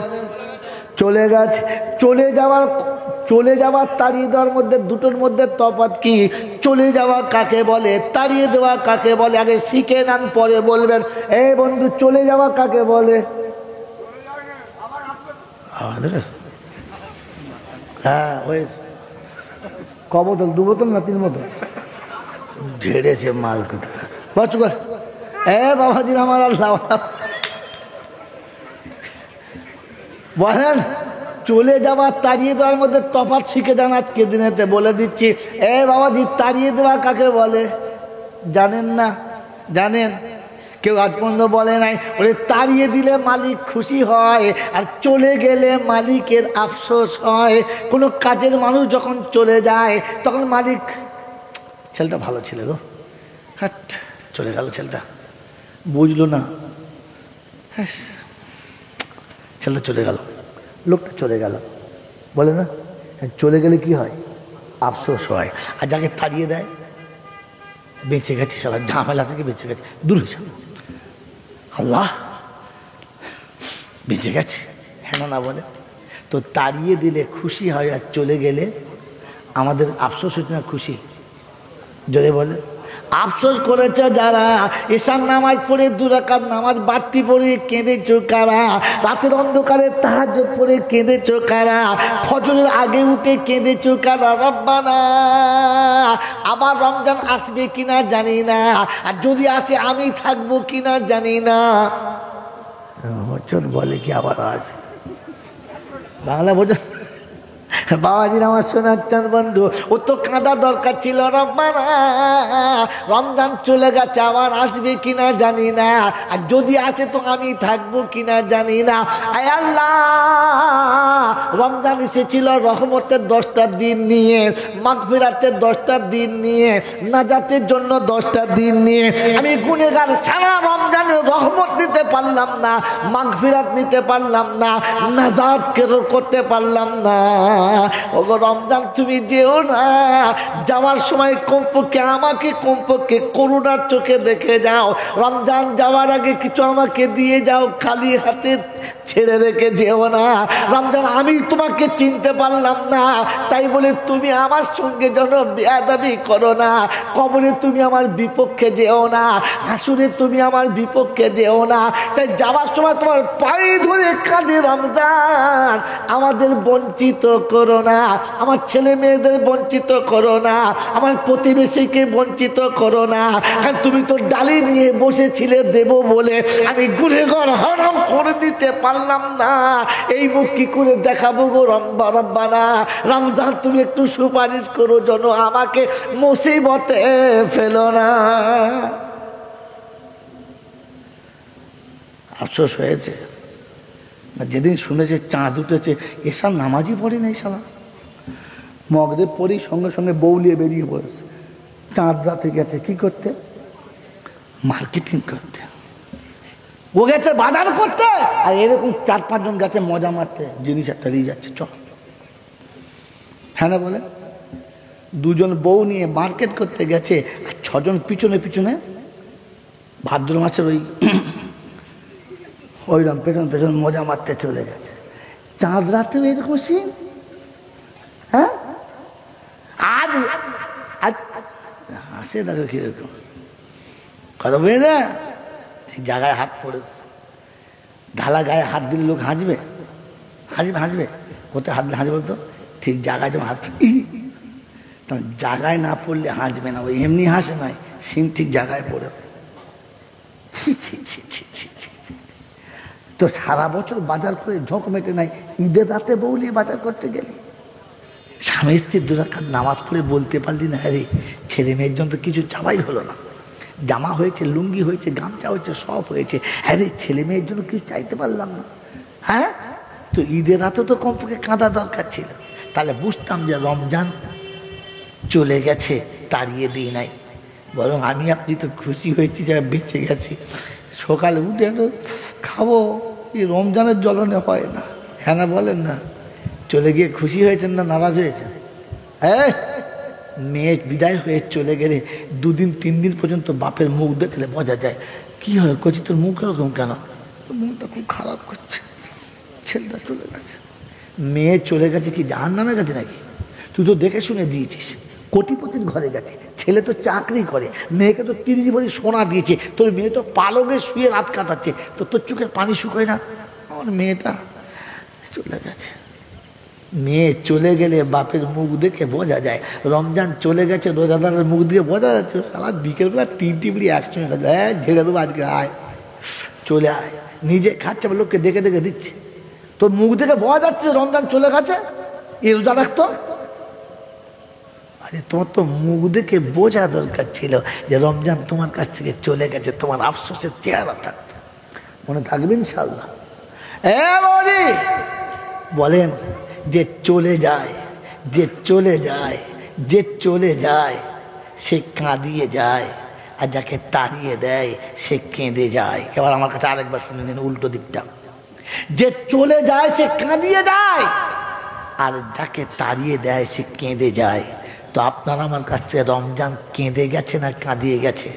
চলে গেছে। চলে যাওয়ার তাড়িয়ে দেওয়ার মধ্যে, দুটোর মধ্যে তফাৎ কি? চলে যাওয়া কাকে বলে, তাড়িয়ে দেওয়া কাকে বলে? আগে শিখে নেন, পরে বলবেন। বন্ধু, চলে যাওয়া কাকে বলে? হ্যাঁ, হয়েছে। ক বোতল? 2 বোতল না 3 বোতল? ঝেড়েছে মাল কোথায়। বাবাজি আমার আল্লাহ বলেন, চলে যাওয়া তাড়িয়ে দেওয়ার মধ্যে তফাৎ শিখে যান আজকে দিনেতে, বলে দিচ্ছি। বাবাজি, তাড়িয়ে দেওয়া কাকে বলে জানেন না? জানেন? কেউ আজ পর্যন্ত বলে নাই। ওরে তাড়িয়ে দিলে মালিক খুশি হয়, আর চলে গেলে মালিকের আফসোস হয়। কোনো কাজের মানুষ যখন চলে যায়, তখন মালিক, ছেলেটা ভালো ছিল গো, হাট চলে গেল, ছেলেটা বুঝলো না, ছেলেটা চলে গেল, লোকটা চলে গেল, বলে না? চলে গেলে কি হয়? আফসোস হয়। আর যাকে তাড়িয়ে দেয়, বেঁচে গেছে, সারা ঝামেলা থেকে বেঁচে গেছে, দূর হয়ে যাবে। আল্লাহ বেঁচে গেছে, হ্যাঁ না বলে। তো তাড়িয়ে দিলে খুশি হয়, আর চলে গেলে আমাদের আফসোস হচ্ছে না, খুশি? যদি বলে আফসোস করেছে যারা, ঈশার নামাজ পড়ে 2 রাকাত নামাজ বাড়তি পড়ে কেঁদেছো কারা, রাতের অন্ধকারে তাহাজ্জুদ পড়ে কেঁদেছো কারা, ফজরের আগে উঠে কেঁদেছো কারা। রব্বানা, আবার রমজান আসবে কিনা জানি না, আর যদি আসে আমি থাকবো কিনা জানি না। বছর বলে কি আবার আজ বাংলা বোঝা? বাবাজির আমার সোনার চাঁদ বন্ধু, ও তো কাঁদা দরকার ছিল। রব্বানা, রমজান চলে গেছে, আবার আসবে কিনা জানি না, আর যদি আসে তো আমি থাকবো কিনা জানি না। আয় আল্লাহ, রমজান এসেছিল রহমতের 10টা দিন নিয়ে, মাগফিরাতের 10টা দিন নিয়ে, নাজাতের জন্য 10টা দিন নিয়ে। আমি গুনেগার, সারা রমজানে রহমত নিতে পারলাম না, মাগফিরাত নিতে পারলাম না, নাজাত করতে পারলাম না। ওগো রমজান তুমি যেও না, যাওয়ার সময় কমপক্ষে আমাকে কমপক্ষে করুণার চোখে দেখে যাও। রমজান যাওয়ার আগে কিছু আমাকে দিয়ে যাও, খালি হাতে ছেড়ে রেখে যেও না। রমজান আমি তোমাকে চিনতে পারলাম না, তাই বলে তুমি আমার সঙ্গে যেন বেয়াদবি করো না। কবরে তুমি আমার বিপক্ষে যেও না, হাসুরে তুমি আমার বিপক্ষে যেও না। তাই যাওয়ার সময় তোমার পায়ে ধরে কাঁদে, রমজান আমাদের বঞ্চিত করো না, আমার ছেলে মেয়েদের বঞ্চিত করো না, আমার প্রতিবেশীকে বঞ্চিত করো না। কারণ তুমি তো ডালি নিয়ে বসেছিলে দেব বলে, আমি গুনেহগার হারাম করে দিতে পারলাম না। এই মুখ কি করে দেখাবো গো রব্বানা? রমজান তুমি একটু সুপারিশ করো যেন আমাকে মুসিবতে ফেলো না। আফসোস হয়েছে যেদিন শুনেছে চাঁদ উঠেছে, এসব নামাজই পড়ে নাই শালা। মগদেব পড়ি সঙ্গে সঙ্গে বউলিয়ে বেরিয়ে পড়েছে। চাঁদ রাতে গেছে কি করতে? মার্কেটিং করতে। ও গেছে বাজার করতে, আর এরকম 4-5 জন গেছে মজা মারতে, জিনিস একটা দিয়ে যাচ্ছে চল। হ্যাঁ না বলে? 2 জন বউ নিয়ে মার্কেট করতে গেছে, আর 6 জন পিছনে পিছনে ভাদ্র মাসের ওইরকম পেছন পেছন মজা মারতে চলে গেছে। চাঁদ রাতেও এরকম সিন? হ্যাঁ, আজ হাসে দেখো কিরকম কথা বলে না, ঠিক জায়গায় হাত পড়েছে। ঢালা গায়ে হাত দিলে লোক হাসবে, হাসবে হাসবে, কোথায় হাত দিলে হাসবে বলতো? ঠিক জায়গায় যেমন হাত, তখন জায়গায় না পড়লে হাসবে না, ওই এমনি হাসে নয়, সিন ঠিক জায়গায় পড়েছে। ছি ছি ছি ছি ছি ছি। তো সারা বছর বাজার করে ঝোঁক মেটে নাই, ঈদের রাতে বউলিয়ে বাজার করতে গেলি। স্বামী স্ত্রীর 2 রাকাত নামাজ পড়ে বলতে পারলি না, আরে ছেলে মেয়ের জন্য তো কিছু চাওয়াই হলো না। জামা হয়েছে, লুঙ্গি হয়েছে, গামছা হয়েছে, সব হয়েছে, আরে ছেলে মেয়ের জন্য কিছু চাইতে পারলাম না। হ্যাঁ, তো ঈদের রাতে তো কমপক্ষে কাঁদা দরকার ছিল। তাহলে বুঝতাম যে রমজান চলে গেছে, তাড়িয়ে দিই নাই, বরং আমি আপনি তো খুশি হয়েছি যারা বেঁচে গেছি। সকালে উঠে খাবো, এই রমজানের জ্বলনে হয় না। হ্যাঁ না বলেন না? চলে গিয়ে খুশি হয়েছেন না নারাজ হয়েছেন? হ্যাঁ, মেয়ে বিদায় হয়ে চলে গেলে 2 দিন 3 দিন পর্যন্ত বাপের মুখ দেখলে বোঝা যায়। কি হয় কচি, তোর মুখ এরকম কেন? মুখটা খুব খারাপ করছে, ছেলেটা চলে গেছে। মেয়ে চলে গেছে কি জাহান্নামে গেছে নাকি? তুই তো দেখে শুনে দিয়েছিস, কোটিপতির ঘরে গেছে, ছেলে তো চাকরি করে, মেয়েকে তো 30 ভরি সোনা দিয়েছে, তোর মেয়ে তো পালকে শুয়ে রাত কাটাচ্ছে, তো তোর চোখের পানি শুকোয় না? আমার মেয়েটা চলে গেছে। মেয়ে চলে গেলে বাপের মুখ দেখে বোঝা যায়। রমজান চলে গেছে, রোজাদারের মুখ দিয়ে বোঝা যাচ্ছে সারা বিকেলবেলা 3টি বিড়ি একসঙ্গে খাচ্ছে, হ্যাঁ ঝেড়ে দেবো আজকে, আয় চলে আয়। নিজে খাচ্ছে, লোককে ডেকে ডেকে দিচ্ছে। তোর মুখ দেখে বোঝা যাচ্ছে রমজান চলে গেছে, এ রোজা রাখতো। আরে তোমার তো মুখ দেখে বোঝা দরকার ছিল যে রমজান তোমার কাছ থেকে চলে গেছে, তোমার আফসোসের চেহারা থাকবে। মনে থাকবে ইনশাল্লাহ? বৌদি বলেন, যে চলে যায়, যে চলে যায়, যে চলে যায় সে কাঁদিয়ে যায়, আর যাকে তাড়িয়ে দেয় সে কেঁদে যায়। এবার আমার কাছে আরেকবার শুনে নিন উল্টো দিকটা। যে চলে যায় সে কাঁদিয়ে যায়, আর যাকে তাড়িয়ে দেয় সে কেঁদে যায়। তো আপনার আমার কাছ থেকে রমজান কেঁদে গেছে না কাঁদিয়ে গেছে?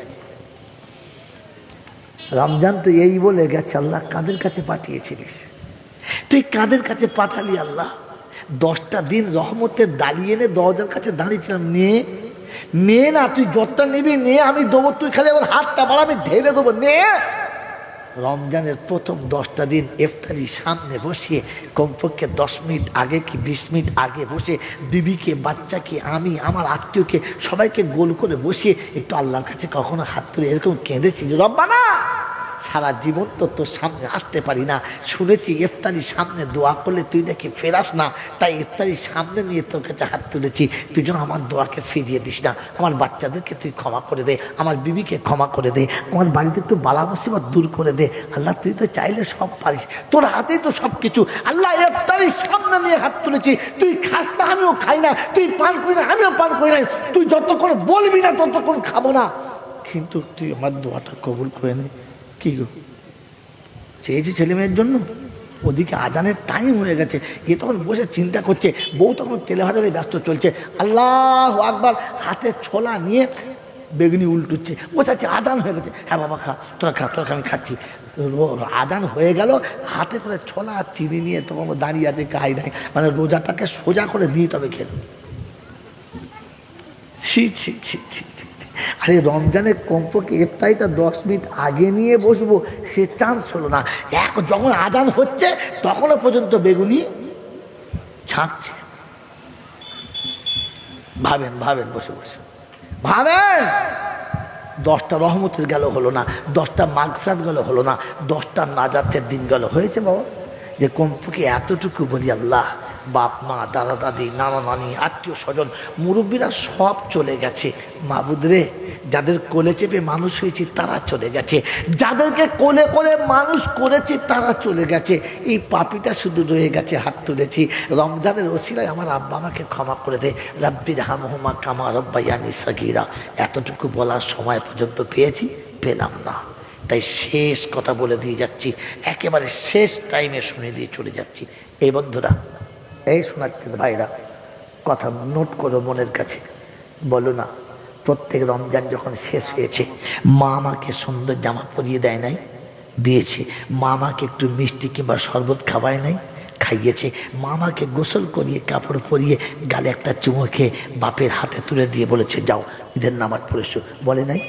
রমজান তো এই বলে গেছে, আল্লাহ কাদের কাছে পাঠিয়েছিলিস? তুই কাদের কাছে পাঠালি আল্লাহ? 10টা দিন রহমতের দাঁড়িয়ে এনে দরজার কাছে দাঁড়িয়েছিলাম, নে না, তুই যতটা নিবি নে, আমি দেবো, তুই খালি আমার হাতটা বাড়া, আমি ঢেলে দেবো, নে। রমজানের প্রথম 10টা দিন ইফতারি সামনে বসিয়ে কমপক্ষে 10 মিনিট আগে কি 20 মিনিট আগে বসে বিবিকে, বাচ্চাকে, আমি, আমার আত্মীয়কে সবাইকে গোল করে বসিয়ে একটু আল্লাহর কাছে কখনো হাত তুলে এরকম কেঁদেছি, রব্বানা সারা জীবন তো তোর সামনে আসতে পারি না, শুনেছি ইফতারির সামনে দোয়া করলে তুই নাকি ফেরাস না, তাই ইফতারির সামনে নিয়ে তোর কাছে হাত তুলেছি, তুই যেন আমার দোয়াকে ফিরিয়ে দিস না, আমার বাচ্চাদেরকে তুই ক্ষমা করে দে, আমার বিবিকে ক্ষমা করে দে, আমার বাড়িতে একটু বালা মুসিবত দূর করে দে। আল্লাহ তুই তো চাইলে সব পারিস, তোর হাতেই তো সব কিছু। আল্লাহ ইফতারির সামনে নিয়ে হাত তুলেছি, তুই খাস না আমিও খাই না, তুই পান করি না আমিও পান করি না, তুই যতক্ষণ বলবি না ততক্ষণ খাবো না, কিন্তু তুই আমার দোয়াটা কবুল করে নে। কি গো, চেয়েছি ছেলে মেয়ের জন্য, ওদিকে আজানের টাইম হয়ে গেছে, এ তখন বসে চিন্তা করছে, বউ তখন তেলে ভাজারে ব্যস্ত চলছে, আল্লাহু আকবার, হাতে ছোলা নিয়ে বেগুনি উল্টুচ্ছে, ও চাচ্ছে আজান হয়ে গেছে, হ্যাঁ বাবা খা, তোরা খা, তোরা আমি খাচ্ছি। আজান হয়ে গেল, হাতে করে ছোলা আর চিনি নিয়ে তখন দাঁড়িয়ে আছে, খাই নাই, মানে রোজাটাকে সোজা করে দিয়ে তবে খেল। ছি ছি ছি ছি ছি। আরে রমজানের কমপক্ষে ইফতারিটা 10 মিনিট আগে নিয়ে বসবো, সে চান্স হলো না। যখন আজান হচ্ছে তখনও পর্যন্ত বেগুনি ছাঁকছে। ভাবেন ভাবেন, বসে বসে ভাবেন, 10টা রহমতের গেল হলো না, 10টা মাগফিরাত গেল হলো না, 10টা নাজাতের দিন গেল। হয়েছে বাবা যে কমপক্ষে এতটুকু বলি, আল্লাহ বাপ মা, দাদা দাদি, নানা নানি, আত্মীয় স্বজন, মুরব্বীরা সব চলে গেছে, মাবুদ রে, যাদের কোলে চেপে মানুষ হয়েছি তারা চলে গেছে, যাদেরকে কোলে কোলে মানুষ করেছি তারা চলে গেছে, এই পাপীটা শুধু রয়ে গেছে, হাত তুলেছি। রমজানের ওসিলায় আমার আব্বা আমাকে ক্ষমা করে দে, রাব্বির হামহুমা কামা রাব্বায়ানি সাগীরা। এতটুকু বলার সময় পর্যন্ত পেলাম না, তাই শেষ কথা বলে দিয়ে যাচ্ছি, একেবারে শেষ টাইমে শুনে দিয়ে চলে যাচ্ছি। এই বন্ধুরা, এই শোনাচ্ছি ভাইরা, কথা নোট করো মনের কাছে, বলো না, প্রত্যেক রমজান যখন শেষ হয়েছে মা আমাকে সুন্দর জামা পরিয়ে দেয় নাই? দিয়েছে। মা আমাকে একটু মিষ্টি কিংবা শরবত খাওয়ায় নাই? খাইয়েছে। মা আমাকে গোসল করিয়ে কাপড় পরিয়ে গালে একটা চুমো খেয়ে বাপের হাতে তুলে দিয়ে বলেছে যাও ঈদের নামাজ পড়েছো, বলে নাই?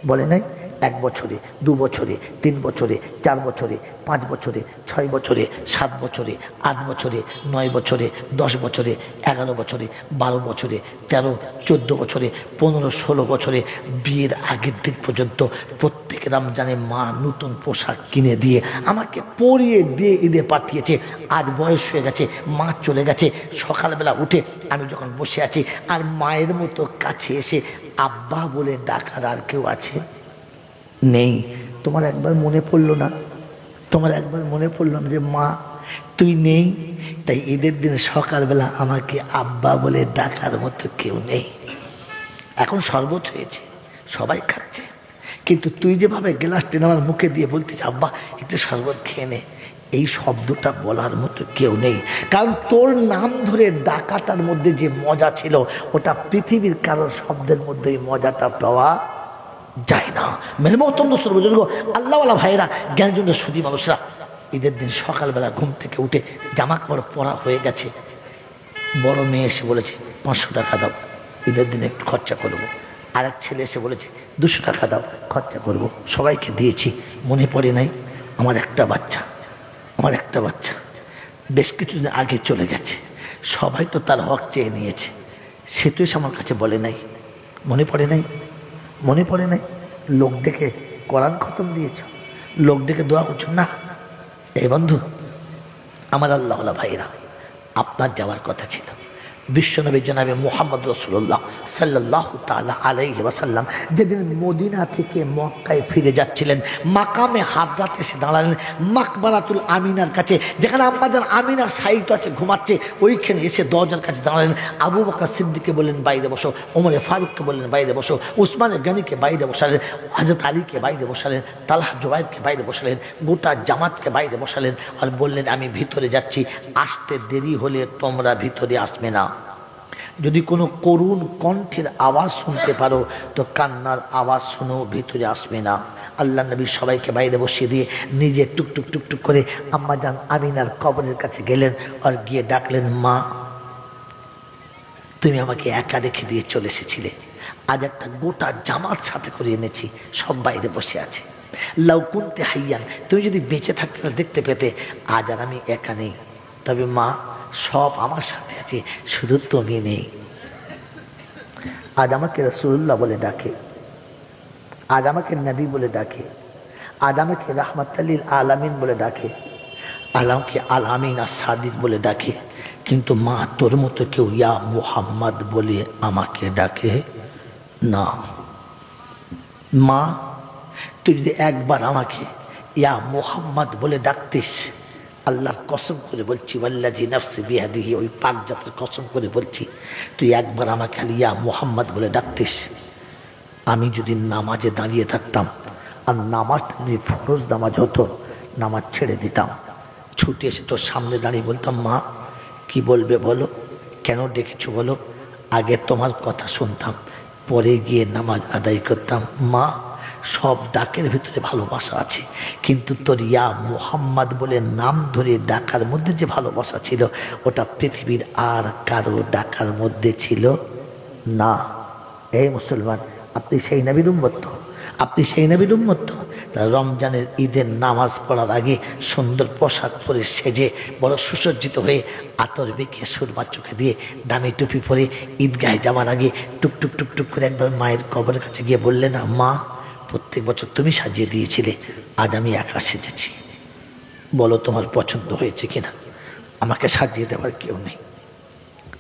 বলে নাই? 1 বছরে, 2 বছরে, 3 বছরে, 4 বছরে, 5 বছরে, 6 বছরে, 7 বছরে, 8 বছরে, 9 বছরে, 10 বছরে, 11 বছরে, 12 বছরে, 13, 14 বছরে, 15, 16 বছরে, বিয়ের আগের দিন পর্যন্ত প্রত্যেক রমজানে মা নতুন পোশাক কিনে দিয়ে আমাকে পরিয়ে দিয়ে ঈদে পাঠিয়েছে। আজ বয়স হয়ে গেছে, মা চলে গেছে, সকালবেলা উঠে আমি যখন বসে আছি আর মায়ের মতো কাছে এসে আব্বা বলে ডাকার আর কেউ আছে? নেই। তোমার একবার মনে পড়লো না? তোমার একবার মনে পড়লো না যে মা তুই নেই? তাই ঈদের দিন সকালবেলা আমাকে আব্বা বলে ডাকার মতো কেউ নেই। এখন শরবত হয়েছে, সবাই খাচ্ছে, কিন্তু তুই যেভাবে গ্লাস টেনে আমার মুখে দিয়ে বলতিস আব্বা একটু শরবত খেয়ে নে, এই শব্দটা বলার মতো কেউ নেই। কারণ তোর নাম ধরে ডাকাটার মধ্যে যে মজা ছিল ওটা পৃথিবীর কারোর শব্দের মধ্যে এই মজাটা পাওয়া যায় না। মেরে মহতম দোস্তর বুজুর্গ, আল্লাহওয়ালা ভাইয়েরা, জ্ঞানজন্য সুধী মানুষরা, ঈদের দিন সকালবেলা ঘুম থেকে উঠে জামা কাপড় পরা হয়ে গেছে, বড় মেয়ে এসে বলেছে 500 টাকা দাও, ঈদের দিনে একটু খরচা করবো। আরেক ছেলে এসে বলেছে 200 টাকা দাও, খরচা করব। সবাইকে দিয়েছি। মনে পড়ে নাই আমার একটা বাচ্চা বেশ কিছুদিন আগে চলে গেছে। সবাই তো তার হক চেয়ে নিয়েছে, সে তো এসে আমার কাছে বলে নাই। মনে পড়ে নাই? লোক ডেকে কোরআন খতম দিয়েছ, লোক ডেকে দোয়া করছো না? এই বন্ধু আমার আল্লাহওয়ালা ভাইরা, আপনার যাওয়ার কথা ছিল। বিশ্বনবী জনাবে মুহাম্মদ রাসূলুল্লাহ সাল্লাল্লাহু তাআলা আলাইহি ওয়াসাল্লাম যেদিন মদিনা থেকে মক্কায় ফিরে যাচ্ছিলেন, মাকামে হাজরাত এসে দাঁড়ালেন মাকবারাতুল আমিনার কাছে, যেখানে আম্মাজান আমিনার সাহিত্য আছে, ঘুমাচ্ছে। ওইখানে এসে দরজার কাছে দাঁড়ালেন। আবু বকর সিদ্দিককে বললেন বাইরে বসো, ওমরে ফারুককে বললেন বাইরে বসো, উসমানে গনিকে বাইরে বসালেন, হযরত আলীকে বাইরে বসালেন, তালহা জুবাইরকে বাইরে বসালেন, গোটা জামাতকে বাইরে বসালেন আর বললেন আমি ভিতরে যাচ্ছি, আসতে দেরি হলে তোমরা ভিতরে আসবে না। যদি কোনো করুণ কণ্ঠের আওয়াজ শুনতে পারো তো কান্নার আওয়াজ শুনেও ভিতরে আসবে না। আল্লাহ নবী সবাইকে বাইরে বসিয়ে দিয়ে নিজে টুকটুক টুকটুক করে আম্মা জান আমিনার কবরের কাছে গেলেন আর গিয়ে ডাকলেন, মা তুমি আমাকে একা রেখে দিয়ে চলে এসেছিলে, আজ একটা গোটা জামাত সাথে করে এনেছি, সব বাইরে বসে আছে। লাউ কুনতে হাইয়ান, তুমি যদি বেঁচে থাকতে দেখতে পেতে, আজ আর আমি একা নেই, তবে মা সব আমার সাথে আছে, শুধু তুমি নেই। আজ আমাকে রাসূলুল্লাহ বলে ডাকে, আজ আমাকে নবী বলে ডাকে, আজ আমাকে রাহমাতুল আলামিন বলে ডাকে, আলামকে আল আমিন আর সাদিক বলে ডাকে, কিন্তু মা তোর মতো কেউ ইয়া মুহাম্মদ বলে আমাকে ডাকে না। মা তুই যদি একবার আমাকে ইয়া মুহাম্মদ বলে ডাকতিস, আল্লাহর কসম করে বলছি, ওয়াল্লাযী নাফসি বিয়াদিহি, ওই পাক জাতের কসম করে বলছি, তুই একবার আমাকে খালি ইয়া মুহাম্মদ বলে ডাকতিস, আমি যদি নামাজে দাঁড়িয়ে থাকতাম আর নামাজটা যদি ফরজ নামাজ হতো, নামাজ ছেড়ে দিতাম, ছুটে এসে তোর সামনে দাঁড়িয়ে বলতাম, মা কি বলবে বলো, কেন ডেকেছো বলো, আগে তোমার কথা শুনতাম, পরে গিয়ে নামাজ আদায় করতাম। মা সব ডাকের ভিতরে ভালোবাসা আছে, কিন্তু তোর ইয়া মুহাম্মদ বলে নাম ধরে ডাকার মধ্যে যে ভালোবাসা ছিল, ওটা পৃথিবীর আর কারো ডাকার মধ্যে ছিল না। এই মুসলমান, আপনি সেই নবীর উম্মত তো, আপনি সেই নবীর উম্মত তো। রমজানের ঈদের নামাজ পড়ার আগে সুন্দর পোশাক পরে সেজে বড় সুসজ্জিত হয়ে আতর বেঁকে সুরমা চোখে দিয়ে দামি টুপি পরে ঈদগাহে যাওয়ার আগে টুকটুক টুকটুক করে একবার মায়ের কবরের কাছে গিয়ে বললেন, না মা প্রত্যেক বছর তুমি সাজিয়ে দিয়েছিলে, আজ আমি একা সেজেছি, বলো তোমার পছন্দ হয়েছে কিনা। আমাকে সাজিয়ে দেওয়ার কেউ নেই,